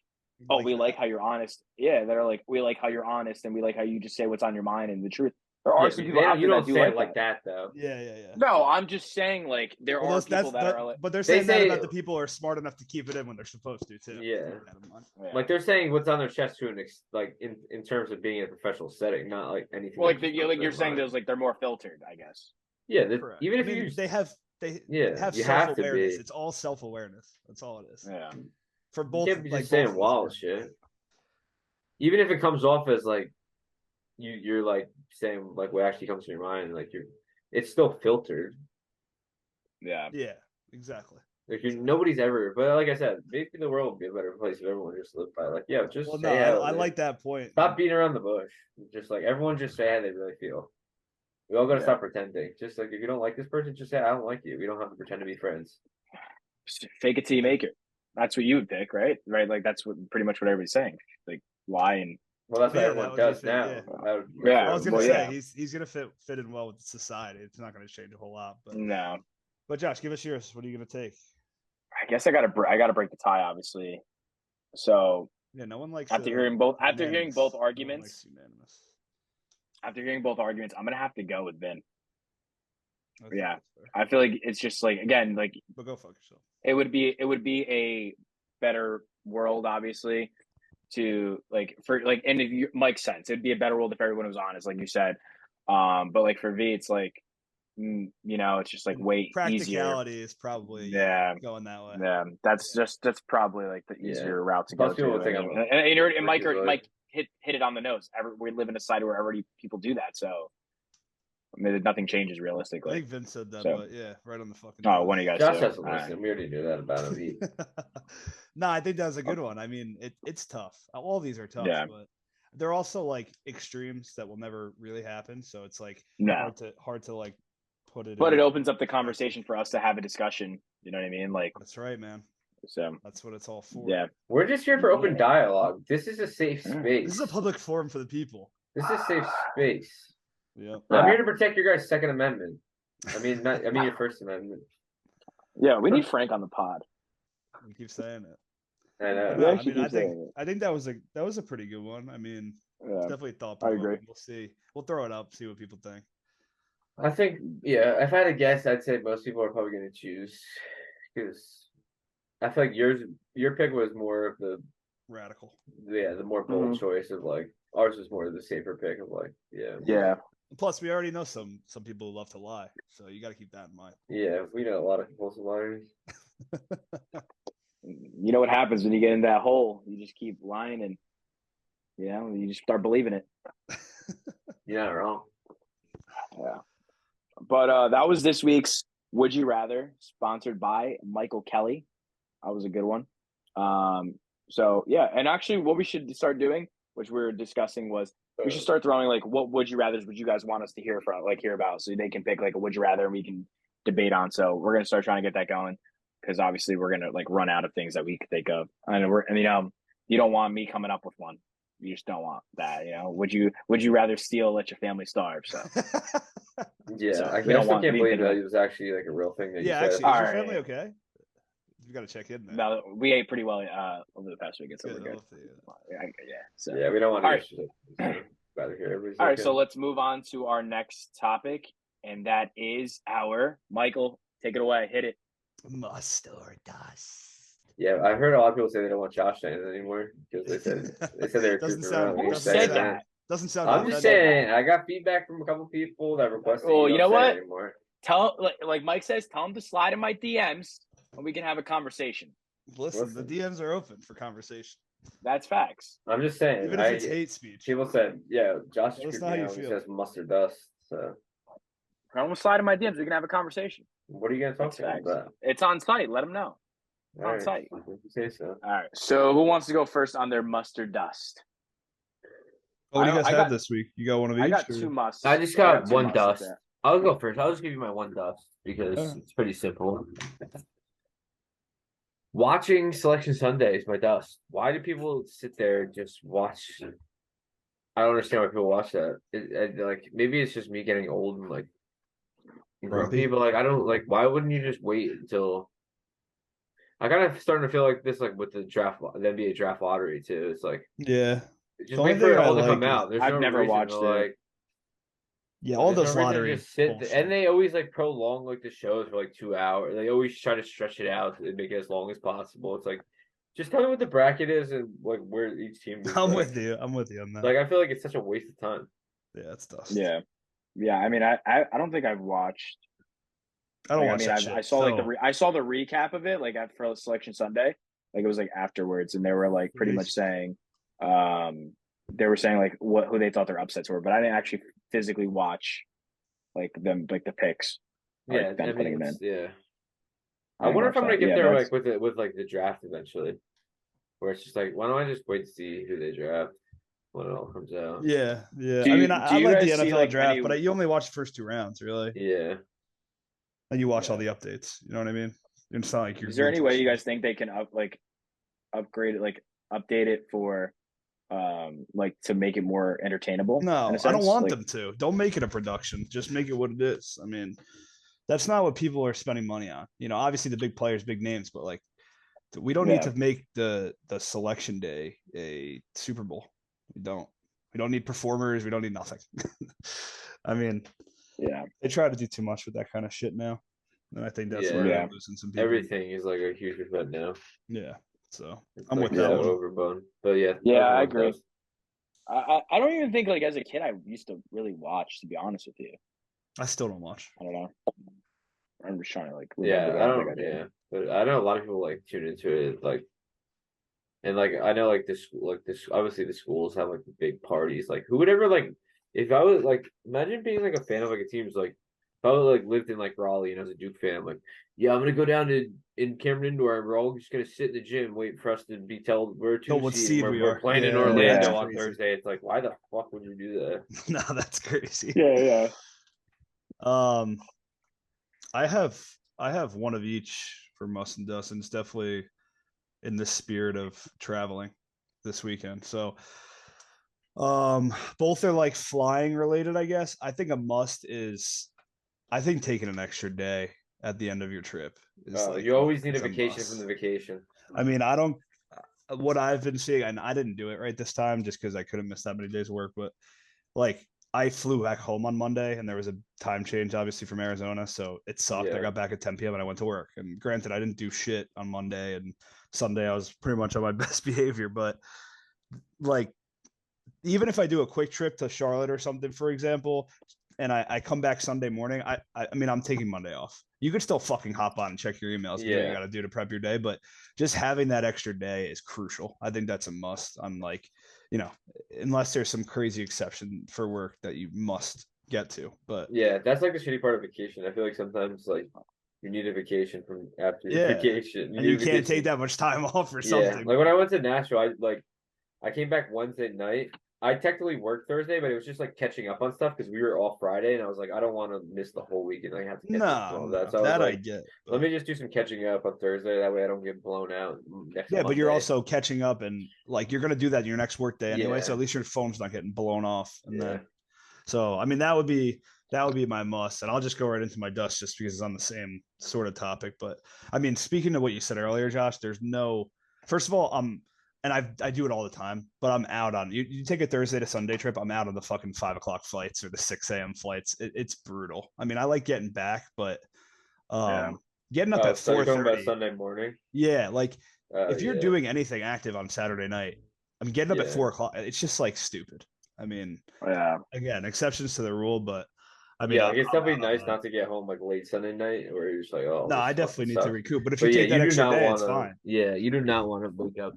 oh, we like that. how you're honest. Yeah, they're like, we like how you're honest, and we like how you just say what's on your mind and the truth. There are yeah, some but people out you there don't that do say like it like that though. Yeah. No, I'm just saying like there Well, are those, people that are like, but they're They saying that say- about the people who are smart enough to keep it in when they're supposed to too. Yeah. Keep that in mind. yeah. Like they're saying what's on their chest to like in terms of being in a professional setting, not like anything. well, like that just like comes to you're their saying, mind. those like they're more filtered, I guess. Yeah, Correct. even if I mean, you they have Yeah, have you have to self-awareness. be. It's all self-awareness. That's all it is. Yeah. For You both, can't be like just saying both wild sides. shit. Even if it comes off as like you're like saying like what actually comes to your mind, like it's still filtered. Yeah. Yeah, exactly. Like nobody's ever, but like I said, maybe the world would be a better place if everyone just lived by like, yeah, just Well, say no, how I they- like that point. Stop beating around the bush. Just like everyone, just say how they really feel. We all gotta Yeah. stop pretending. Just like if you don't like this person, just say I don't like you. We don't have to pretend to be friends. Just fake it till you make it. That's what you would pick, right? Right? Like that's what pretty much what everybody's saying. Like lie and Well, that's what Yeah, everyone that would be does fair, now. yeah. That would- Yeah, I was gonna well, say yeah. he's gonna fit in well with society. It's not gonna change a whole lot. no. But Josh, give us yours. What are you gonna take? I guess I gotta break the tie, obviously. So Yeah, no one likes. after hearing both unanimous. No one arguments, likes unanimous. I'm gonna have to go with Vin. I think Yeah. that's fair. I feel like it's just like again, like But go fuck yourself. it would be a better world, obviously, to like for like and if you Mike's sense, it'd be a better world if everyone was honest, like you said. But like for V, it's like it's just like way easier. Practicality is probably Yeah. going that way. Yeah, that's probably like the easier route to go Most people to. would think And, I'm and Mike freaking Mike hit it on the nose. We live in a society where already people do that, so I mean, nothing changes I realistically. think Vince said that, So- but yeah, right on the fucking. Oh, nose. one of you guys. Josh do. has to listen. We already knew that about him. No, I think that was a good one. I mean, it's tough. All these are tough, Yeah. but they're also like extremes that will never really happen. So it's like No, hard to like put it. but in. it opens up the conversation for us to have a discussion. You know what I mean? Like, That's right, man. so That's what it's all for. yeah, We're just here for open dialogue. This is a safe Yeah. space. This is a public forum for the people. This is a safe space. Yeah. I'm Yeah. here to protect your guys' Second Amendment. I mean your First Amendment. yeah. We need Frank on the pod. We keep saying it. I know. But Yeah, no, I actually mean, keep saying it. I think that was a pretty good one. I mean, Yeah. definitely thought. I agree. We'll see. We'll throw it up, see what people think. I think, yeah, if I had to guess, I'd say most people are probably going to choose because I feel like your pick was more of the Radical. more bold Mhm. choice of like ours was more of the safer pick of like Yeah, Plus, we already know some people who love to lie, so you got to keep that in mind. we know a lot of compulsive liars. you know what happens when you get in that hole? You just keep lying, and you just start believing it. You're not wrong. Yeah. But that was this week's Would You Rather, sponsored by Michael Kelly. That was a good one. So yeah, and actually what we should start doing, which we were discussing, was we should start throwing like what would you rathers would you guys want us to hear about, so they can pick like a would you rather and we can debate on. So we're gonna start trying to get that going because obviously we're gonna like run out of things that we could think of. And you don't want me coming up with one. You just don't want that, Would you rather steal, let your family starve? So Yeah, So, I we don't still want- can't we believe can- that it was actually like a real thing that Yeah, you actually, is said. your Alright. family okay? You got to check in there. no, we ate pretty well over the past week. It's Good, over good. I'll see you. Yeah. So Yeah, we don't want to All right. so rather hear everybody's all right, okay. so let's move on to our next topic, and that is our Michael. Take it away. Hit it. Must or dust. Yeah, I've heard a lot of people say they don't want Josh Allen anymore because they said they're Doesn't creeping sound. around. Who Doesn't said sound. that? Doesn't sound. I'm just authentic. saying. I got feedback from a couple people that requested Well, you you don't know say what? it anymore. Tell like Mike says, tell him to slide in my DMs and we can have a conversation. Listen, the DMs are open for conversation. That's facts. I'm just saying. Even if it's hate speech. People said, yeah, Josh Let us is know how creeping you out. He feel. says mustard dust. So Tell him to slide in my DMs. We can have a conversation. what are you gonna talk That's to him facts. about? It's on site. Let him know. All On right, site. if you say so. All right. So who wants to go first on their mustard dust? What do you guys I have got- this week? You got one of each? I got or- two musts. I just got two one musts up dust. there. I'll go first. I'll just give you my one dust because Yeah. it's pretty simple. Watching Selection Sunday is my dust. Why do people sit there and just watch? I don't understand why people watch that. Like maybe it's just me getting old and like grumpy, but like I don't like. Why wouldn't you just wait until? I kind of starting to feel like this, like with the NBA draft lottery too. It's like Yeah. just only wait for it thing I all to like come is- out. There's I've no never reason watched to, it. like. Yeah, all There's those no reason to lottery. just sit bullshit. and they always like prolong like the shows for like 2 hours. They always try to stretch it out and make it as long as possible. It's like, just tell me what the bracket is and like where each team is. I'm like. with you. I'm with you on that. Like I feel like it's such a waste of time. Yeah, it's dust. Yeah. Yeah. I mean, I don't think I've watched. I don't Like, watch I that mean, shit. I saw like so- I saw the recap of it like for Selection Sunday. Like it was like afterwards, and they were like pretty much saying, they were saying like who they thought their upsets were, but I didn't actually physically watch like them like the picks. Like, Yeah, them I putting mean, them in. yeah. I didn't wonder if watch I'm gonna that. get Yeah, there that's- like with like the draft eventually, where it's just like, why don't I just wait to see who they draft when it all comes out? Yeah, yeah. Do I you- mean, do I you like the guys see, NFL like, draft, any- but you only watch the first 2 rounds, really, Yeah. and you watch all Yeah. the updates. You know what I mean? It's not like you're. Is there any glued to way the you show. guys think they can upgrade it, like update it for, like to make it more entertainable? No, in a I don't sense? want Like, them to. Don't make it a production. Just make it what it is. I mean, that's not what people are spending money on. You know, obviously the big players, big names, but like, we don't need Yeah. to make the selection day a Super Bowl. We don't. We don't need performers. We don't need nothing. I mean, Yeah. they try to do too much with that kind of shit now, and I think that's Yeah. why they're Yeah. losing some people. Everything is like a huge event now. Yeah. So It's I'm like with that so one. overblown. But yeah. Yeah, those are I my agree. thoughts. I don't even think like as a kid I used to really watch, to be honest with you. I still don't watch. I don't know. I'm just trying to like Yeah, remember, I but don't. think did. Yeah, but I know a lot of people like tune into it, like, and like I know like this obviously the schools have like big parties. Like who would ever like if I was like imagine being like a fan of like a team's like if I would like lived in like Raleigh and I was a Duke fan, I'm like, yeah, I'm gonna go down to in Cameron Indoor and we're all just gonna sit in the gym, wait for us to be told we're Know 2 what seed, seed we're, we we're are. playing in Yeah, Orlando that's on crazy. Thursday. It's like, why the fuck would you do that? No, that's crazy. Yeah. I have one of each for Must and Dust, and it's definitely in the spirit of traveling this weekend. So both are like flying related, I guess. I think a must is I think taking an extra day at the end of your trip is like You always need a it's vacation must. from the vacation. I mean, I don't what I've been seeing, and I didn't do it right this time just because I couldn't miss that many days of work, but like I flew back home on Monday and there was a time change, obviously, from Arizona. So it sucked. Yeah. I got back at 10 p.m. and I went to work. And granted, I didn't do shit on Monday and Sunday. I was pretty much on my best behavior. But like, even if I do a quick trip to Charlotte or something, for example, and I come back Sunday morning, I mean, I'm taking Monday off. You could still fucking hop on and check your emails. Yeah. You got to do to prep your day. But just having that extra day is crucial. I think that's a must. I'm like, you know, unless there's some crazy exception for work that you must get to. But yeah, that's like the shitty part of vacation. I feel like sometimes like you need a vacation from after your vacation. And you can't take that much time off or something. Yeah, like when I went to Nashville, I came back Wednesday night. I technically worked Thursday, but it was just like catching up on stuff because we were off Friday, and I was like, I don't want to miss the whole weekend. I have to catch up on all that. So that I was I like, get. let me just do some catching up on Thursday. That way, I don't get blown out. Yeah, but you're also catching up, and like you're gonna do that in your next work day anyway. Yeah. So at least your phone's not getting blown off. And Yeah. then, so I mean, that would be my must, and I'll just go right into my dust just because it's on the same sort of topic. But I mean, speaking of what you said earlier, Josh, there's no. First of all, and I do it all the time, but I'm out on you take a Thursday to Sunday trip. I'm out on the fucking 5 o'clock flights or the 6 a.m. flights. It's brutal. I mean, I like getting back, but getting up at so you're talking 4:30. about Sunday morning. Yeah, like if you're doing anything active on Saturday night, I'm getting up at Yeah. 4:00. It's just like stupid. I mean, Yeah. again, exceptions to the rule, but I mean, yeah, like, it's definitely out on nice not to get home like late Sunday night, where you're just like, oh, No, this I fucking definitely need to sucks. recoup. But if But you yeah, take that you do extra not day, want it's to. fine. Yeah, you do not want to wake up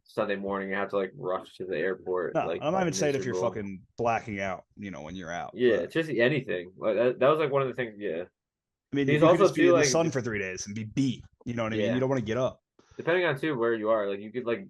Sunday morning and have to like rush to the airport. No, like I'm not even saying if you're miserable. fucking blacking out, when you're out. Yeah, but, just anything. Like that was like one of the things. Yeah, I mean, He's you could also just be too, in the like, sun for 3 days and be beat. You know what I mean? Yeah. You don't want to get up. depending on too where you are, like you could like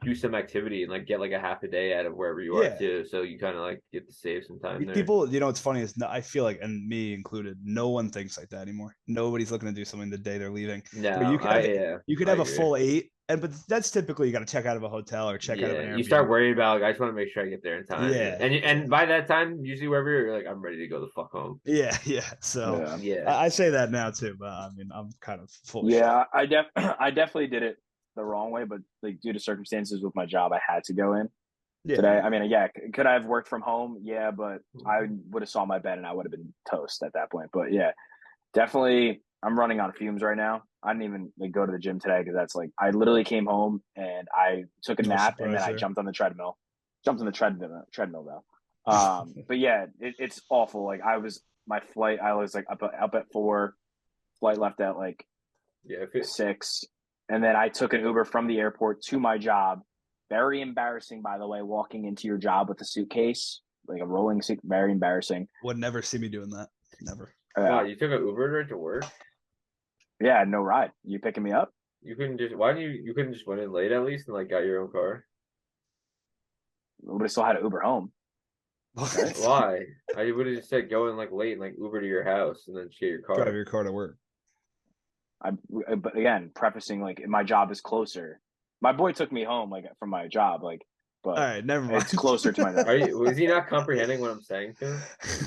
do some activity and like get like a half a day out of wherever you are Yeah. too. So you kind of like get to save some time there. People, what's funny is I feel like, and me included, no one thinks like that anymore. Nobody's looking to do something the day they're leaving. No, you could have, you could I have a agree. full 8, but that's typically you got to check out of a hotel or check out of an Airbnb. You start worrying about like I just want to make sure I get there in time. Yeah. And by that time, usually wherever you're like, I'm ready to go the fuck home. Yeah. So Yeah. I say that now too, but I mean, I'm kind of full of Yeah, I definitely did it the wrong way, but like due to circumstances with my job, I had to go in shit. today. I mean, yeah, could I have worked from home? Yeah, but I would have saw my bed and I would have been toast at that point. But yeah, definitely, I'm running on fumes right now. I didn't even go to the gym today because that's like I literally came home and I took a No nap and then surprise I there. jumped on the treadmill. Jumped on the treadmill though. But yeah, it's awful. Like my flight. I was like up at 4. Flight left at like 6, and then I took an Uber from the airport to my job. Very embarrassing, by the way, walking into your job with a suitcase, like a rolling suit. Very embarrassing. Would never see me doing that. Never. Wow, you took an Uber right to work? Yeah, no ride. You picking me up? You couldn't just why didn't you couldn't just went in late at least and like got your own car? Would have still had an Uber home. Why? I would have just said go in like late and like Uber to your house and then just get your car. Drive your car to work. But again, prefacing like my job is closer. My boy took me home like from my job, but all right, never mind. it's closer to my job. Is he not comprehending what I'm saying to him?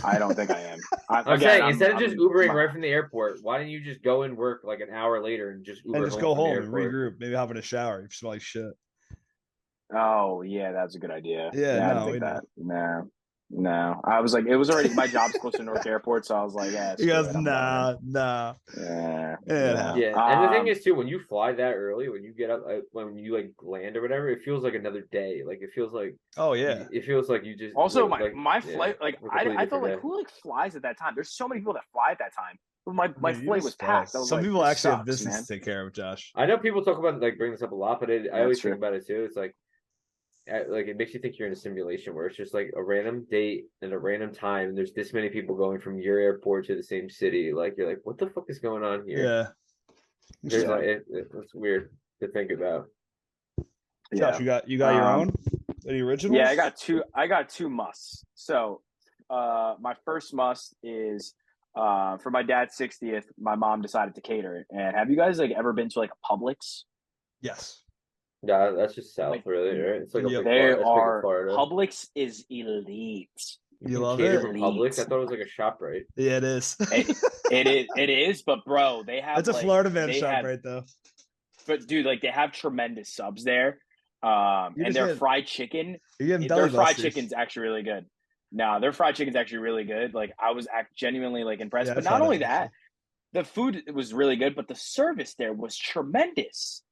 I don't think I am. I'm saying instead of just Ubering right from the airport, why didn't you just go and work like an hour later and just Uber and just home go from the home and airport? regroup, maybe hop in a shower. You smell like shit. Oh yeah, that's a good idea. Yeah, I no, didn't think we that. No. I was like, it was already my job's close to Newark Airport, so I was like, yeah. He goes, screw it, I'm nah. Yeah. Yeah, and the thing is too, when you fly that early, when you get up, when you like land or whatever, it feels like another day. Like it feels like oh yeah, it feels like you just also like, my flight, like I felt like day. who like flies at that time? There's so many people that fly at that time. But my Man, flight was packed. I was Some like, people this actually have sucks, business man. to take care of, Josh. I know people talk about like bring this up a lot, but I always true. think about it too. It's like it makes you think you're in a simulation where it's just like a random date and a random time, and there's this many people going from your airport to the same city. Like you're like, what the fuck is going on here? Yeah. There's like it's weird to think about. Josh, you got your own? Any originals? Yeah, I got two musts. So my first must is for my dad's 60th, my mom decided to cater it. And have you guys like ever been to like a Publix? Yes. Yeah, that's just south, Like, really, right? It's like yeah, Publix is elite. You love cater it? from Publix? I thought it was like a shop, right? Yeah, it is. It is, but bro, they have It's a Florida man shop right though. But dude, like they have tremendous subs there. And their fried chicken, their fried chicken's actually really good. No, their fried chicken's actually really good. Like I was genuinely like impressed. Yeah, but not only that, the food was really good, but the service there was tremendous.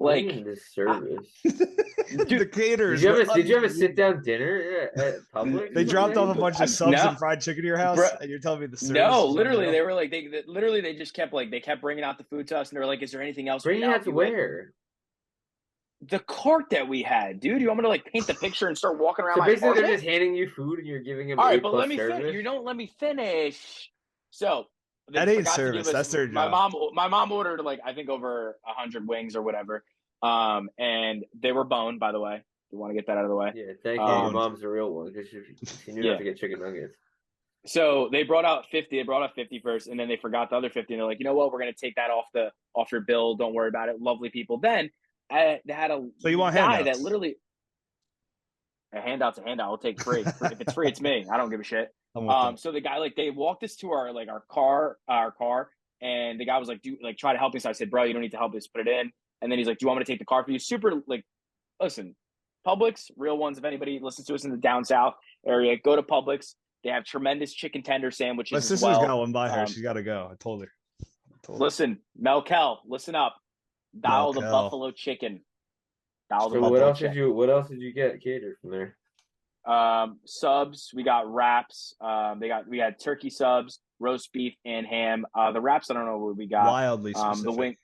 Like the service. Dude, the caterers. Did you have a sit down dinner at Publix? They dropped off a bunch of subs and fried chicken to your house, and you're telling me the service? No, literally, they were like they just kept bringing out the food to us, and they were like, "Is there anything else?" Bring it out to where? The cart that we had, dude. You want me to like paint the picture and start walking around? So my basically, apartment? they're just handing you food and you're giving them. All right, but let me service? finish. You don't let me finish. So that ain't service. That's their job. My mom ordered like I think over 100 wings or whatever. And they were boned, by the way. You want to get that out of the way? Yeah, thank you. Your mom's a real one because she knew not to get chicken nuggets. So they brought out 50. They brought out 50 first, and then they forgot the other 50. And they're like, you know what? We're gonna take that off your bill. Don't worry about it. Lovely people. Then they had a so you want guy handouts? that literally a handout's a handout. I'll take free. If it's free, it's me. I don't give a shit. So the guy they walked us to our car, and the guy was like, try to help me. So I said, bro, you don't need to help us. Put it in. And then he's like, do you want me to take the car for you? Super, listen, Publix, real ones. If anybody listens to us in the down south area, go to Publix. They have tremendous chicken tender sandwiches. My sister's got one by her. She's got to go. I told her. Listen, Melkel, listen up. Dial the Cal. buffalo chicken. Dial the So buffalo what else chicken. did you get catered from there? Subs. We got wraps. We had turkey subs, roast beef, and ham. The wraps, I don't know what we got. Wildly specific. The wing.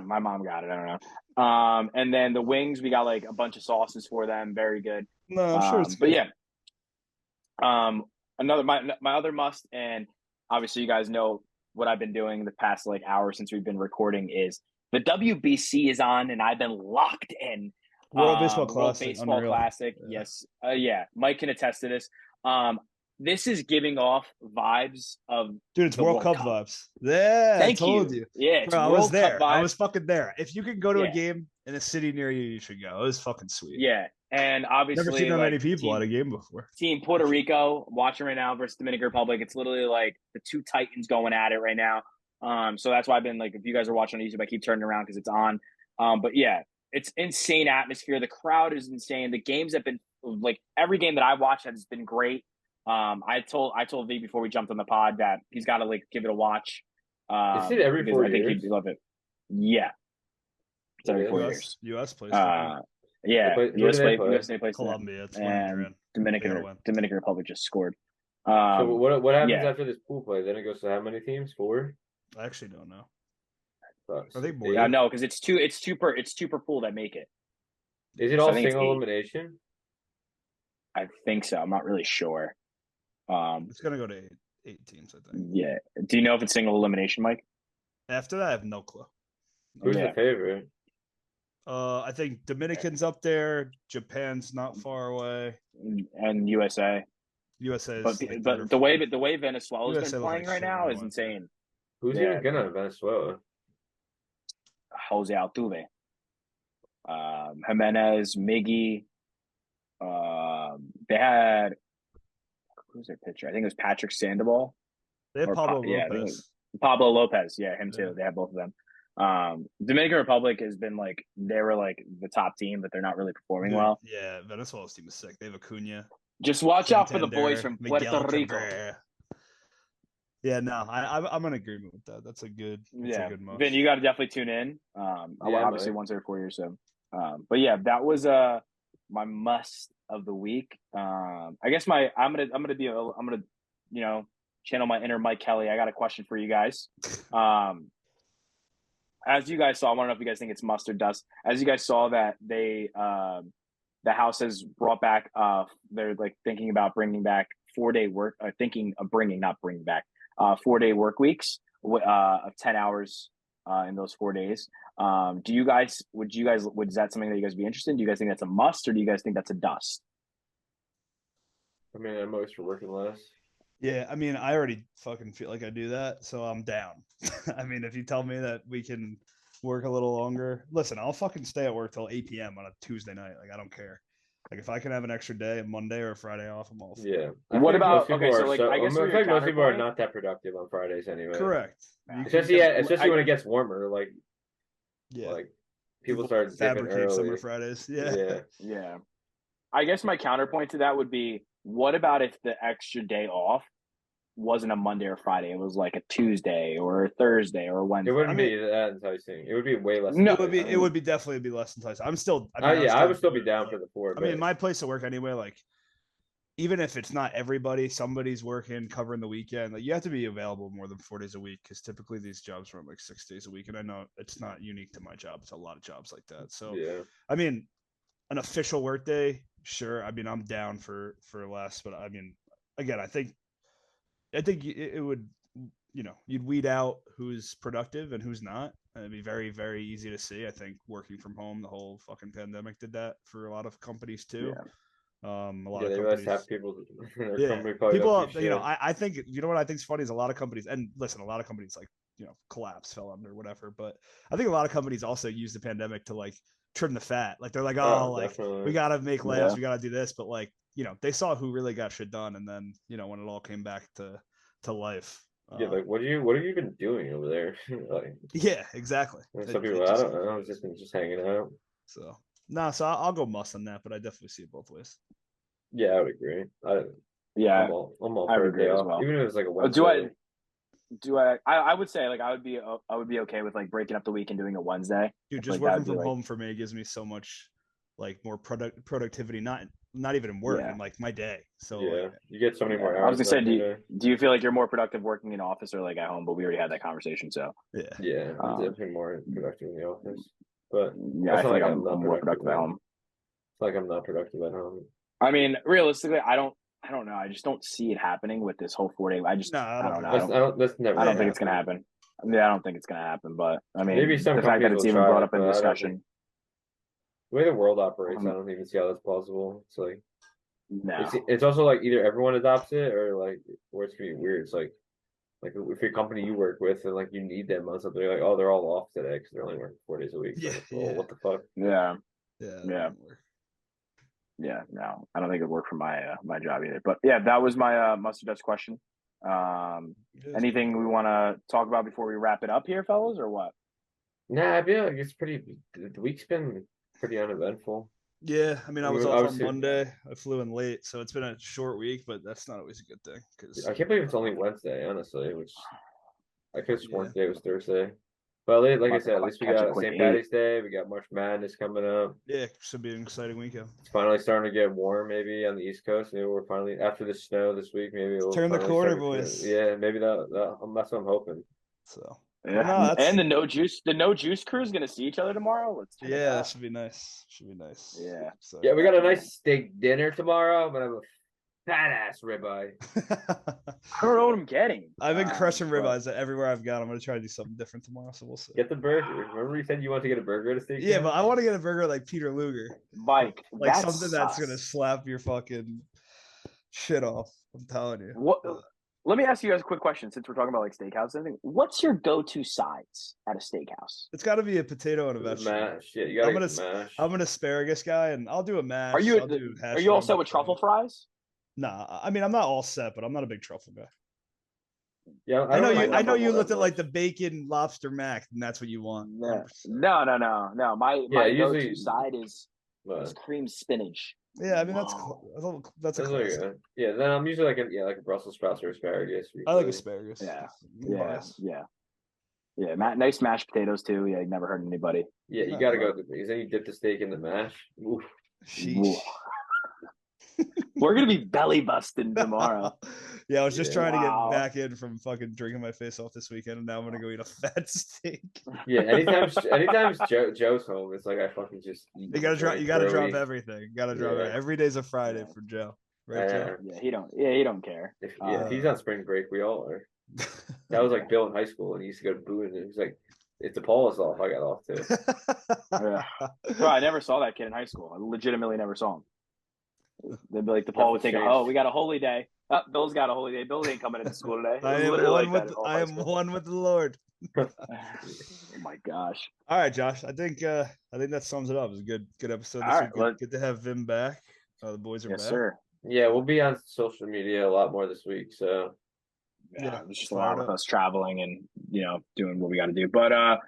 My mom got it. I don't know. And then the wings, we got like a bunch of sauces for them. Very good. No, I'm sure it's But good. yeah. Another my other must, and obviously you guys know what I've been doing the past like hour since we've been recording is the WBC is on, and I've been locked in. World Baseball World Classic. Baseball Unreal. Classic. Yeah. Yes. Yeah. Mike can attest to this. This is giving off vibes of Dude, it's the World Cup Cup. vibes. Yeah, Thank I told you. Yeah, it's Bro, I World was there. Cup I vibes. was fucking there. If you can go to a Yeah. game in a city near you, you should go. It was fucking sweet. Yeah, and obviously Never seen that like, many people team, at a game before. Team Puerto Rico watching right now versus Dominican Republic. It's literally like the two titans going at it right now. So that's why I've been like, if you guys are watching on YouTube, I keep turning around because it's on. But yeah, it's insane atmosphere. The crowd is insane. The games have been like every game that I've watched has been great. I told V before we jumped on the pod that he's got to like give it a watch. Is it every 4 I think years? he'd love it. Yeah, it's every 4 US, years. US plays. Yeah, Who do they play? USA plays tonight. Colombia. It's And $100,000. Dominican Republic just scored. So what happens yeah. after this pool play? Then it goes to how many teams? 4? I actually don't know. Sucks. I think more. Yeah, no, because it's two per pool that make it. Is it So I all think it's single 8. elimination? I think so. I'm not really sure. It's gonna go to eight teams, I think. Yeah. Do you know if it's single elimination, Mike? After that, I have no clue. Who's Yeah. the favorite? I think Dominican's up there. Japan's not far away. And USA. USA is But like but the way Venezuela's USA been was playing like right now is shit, insane. Who's Yeah. even gonna Venezuela? Jose Altuve, Jimenez, Miggy. They had who's their pitcher? I think it was Patrick Sandoval. They have or Pablo yeah, I think it Lopez. was Pablo Lopez. Yeah, him too. Yeah. They have both of them. Dominican Republic has been like they were like the top team, but they're not really performing Dude, well. Yeah, Venezuela's team is sick. They have Acuna. Just watch out for the boys Santander, from Puerto Miguel Rico. Cabrera. Yeah, no, I'm in agreement with that. That's a good. Yeah, a good must. Vin, you got to definitely tune in. Obviously Mike. once every 4 years. So, but yeah, that was my must of the week. I guess I'm gonna channel my inner Mike Kelly. I got a question for you guys. As you guys saw, I want to know if you guys think it's mustard dust. As you guys saw that they the House has brought back they're like thinking about bringing back 4-day work, thinking of bringing, not bringing back 4-day work weeks of 10 hours in those 4 days. Would that something that you guys be interested in? Do you guys think that's a must, or do you guys think that's a dust? I mean, I'm always for working less. Yeah, I mean, I already fucking feel like I do that, so I'm down. I mean, if you tell me that we can work a little longer, listen, I'll fucking stay at work till 8 p.m. on a Tuesday night. Like, I don't care. Like, if I can have an extra day, a Monday or a Friday off, I'm all for it. Yeah. What about I guess for your most people are counterpoint- not that productive on Fridays anyway. Correct. Especially when it gets warmer, like Yeah. like people start dipping fabricate summer early. Fridays. Yeah. Yeah. Yeah. I guess my counterpoint to that would be, what about if the extra day off wasn't a Monday or Friday? It was like a Tuesday or a Thursday or a Wednesday. It wouldn't be that enticing. It would be way less. No, enticing. It would be definitely be less enticing. I'm still. I would still be down for the 4. I mean, my place of work anyway. Like, even if it's not everybody, somebody's working, covering the weekend. Like, you have to be available more than 4 days a week, because typically these jobs run like 6 days a week. And I know it's not unique to my job; it's a lot of jobs like that. So, yeah. I mean, an official work day, sure. I mean, I'm down for less, but I mean, again, I think it would, you'd weed out who's productive and who's not. And it'd be very, very easy to see. I think working from home, the whole fucking pandemic did that for a lot of companies too. Yeah. A lot Yeah, of they companies. must have people. In their Yeah, company probably people. don't do shit. I think what I think is funny is a lot of companies, and listen, a lot of companies like collapse, fell under, whatever. But I think a lot of companies also use the pandemic to like trim the fat. Like, they're like, definitely. we gotta make layoffs, Yeah. we gotta do this. But like, they saw who really got shit done, and then when it all came back to life. Yeah, like what are you even doing over there? Like, Yeah, exactly. some people, I don't know. I've just been hanging out. So so I'll go must on that, but I definitely see it both ways. Yeah, I would agree. Yeah. I'm all I for would a agree day as off, well. even if it's like a Wednesday. do I would say like I would be okay with like breaking up the week and doing a Wednesday. Dude, I just feel like that working would be, from like- home for me gives me so much like more productivity, not even in work, Yeah. in like my day. So Yeah, like, you get so many more I was hours. gonna say, out do of you, your day. do you feel like you're more productive working in office or like at home? But we already had that conversation, so yeah. Yeah, I'm Um, definitely more productive in the office, but yeah, I it's feel not like like I'm I'm not more productive at productive, home. It's like I'm not productive at home. I mean, realistically, I don't know. I just don't see it happening with this whole 4 day. I No, I don't don't know. think That's never. I don't gonna think it's gonna happen. Yeah, I don't think it's gonna happen. But I mean, Maybe some the fact that companies it's will even try brought it, up in but I don't discussion. The way the world operates, Um, I don't even see how that's possible. It's like No. it's also like either everyone adopts it or like where it's gonna be weird. It's like if your company you work with and like you need them on something, you're like, oh, they're all off today because they're only working 4 days a week. Yeah, Like, oh, yeah. what the fuck? Yeah. Yeah. Yeah. That wouldn't work. Yeah. No, I don't think it would work for my job either. But yeah, that was my mustard dust question. Yes. Anything we want to talk about before we wrap it up here, fellas, or what? Nah, I feel like it's pretty. The week's been pretty uneventful. Yeah, I mean, I I was mean, off on obviously- Monday. I flew in late, so it's been a short week, but that's not always a good thing. Because I can't believe it's only Wednesday, honestly. Which I could have sworn Yeah. today was Thursday. But like I Might said, at least we catch a got quick St. eight. Patty's Day. We got March Madness coming up. yeah, should be an exciting weekend. It's finally starting to get warm, maybe on the East Coast. Maybe we're finally after the snow this week. Maybe we'll Turn the finally corner, start to- boys. Yeah, maybe that's what I'm hoping. So Yeah. no, that's- And the no juice crew is gonna see each other tomorrow. Let's check it yeah, that out. should be nice. Should be nice. Yeah. So, Yeah, we got a nice steak dinner tomorrow. I'm gonna have a fat ass ribeye. I don't know what I'm getting. I've been crushing but- ribeyes everywhere I've gone. I'm gonna try to do something different tomorrow, so we'll see. Get the burger. Remember you said you wanted to get a burger at a steak? Yeah, dinner? but I want to get a burger like Peter Luger, Mike, like that's something that's gonna sus. slap your fucking shit off. I'm telling you. What? Let me ask you guys a quick question since we're talking about like steakhouse and everything. What's your go-to sides at a steakhouse? It's got to be a potato and a There's vegetable. mash. Yeah, you gotta I'm get gonna the mash. I'm an asparagus guy, and I'll do a mash. Are you I'll do hash are you all browns set with truffle fries? Nah, I mean I'm not all set, but I'm not a big truffle guy. Yeah, I know don't you. like I know truffle you that looked at like much. the bacon lobster mac, and that's what you want. No, 100%. no. My usually- go-to side is But cream spinach. Yeah, I mean that's Wow. that's a those are classic. good. Yeah, then I'm usually like a Brussels sprouts or asparagus. I like usually. asparagus. Yeah, I'm Yeah, biased. yeah. Nice mashed potatoes too. Yeah, never hurt anybody. Yeah, you Not gotta bad. go because then you dip the steak in the mash. Oof. Sheesh. We're gonna be belly busting tomorrow. Yeah, I was just Yeah. trying to Wow. get back in from fucking drinking my face off this weekend, and now I'm gonna go eat a fat steak. Yeah, anytime Joe's home, it's like I fucking just. You gotta drop. You gotta drop everything. everything. You gotta drop Yeah. it. Every day's a Friday Yeah. for Joe. Right, Joe? Yeah, he don't care. If he's on spring break, we all are. That was like Bill in high school, and he used to go to Boone, and he's like, "If DePaul is off, I got off too." Yeah. Bro, I never saw that kid in high school. I legitimately never saw him. They'd be like, DePaul would take Nothing's we got a holy day. Bill's got a holy day. Bill ain't coming into school today. It I was am literally one like with. that in all I high am school. one with the Lord. Oh my gosh. All right, Josh. I think that sums it up. It was a good episode this All week. right, Good to have Vim back. The boys are Yes, back. sir. Yeah, we'll be on social media a lot more this week. So Yeah, Yeah, it's just a fired lot with up. us traveling and doing what we got to do. But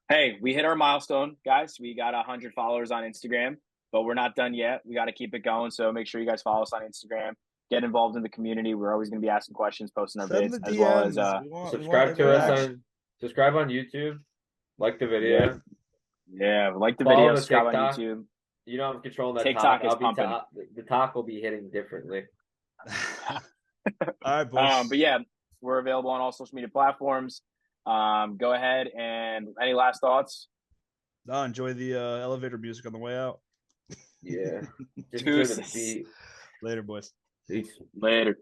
hey, we hit our milestone, guys. We got 100 followers on Instagram, but we're not done yet. We got to keep it going. So make sure you guys follow us on Instagram. Get involved in the community. We're always going to be asking questions, posting our Send vids, the as well as DMs. We want subscribe to us interaction. on subscribe on YouTube, like the video. like the Follow video, the subscribe on TikTok. YouTube. You know I'm controlling that TikTok talk. is I'll be pumping. the talk will be hitting differently. All right, boys. But yeah, we're available on all social media platforms. Go ahead and any last thoughts? No, enjoy the elevator music on the way out. Yeah. Just enjoy the Deuces. beat. Later, boys. Peace. Later.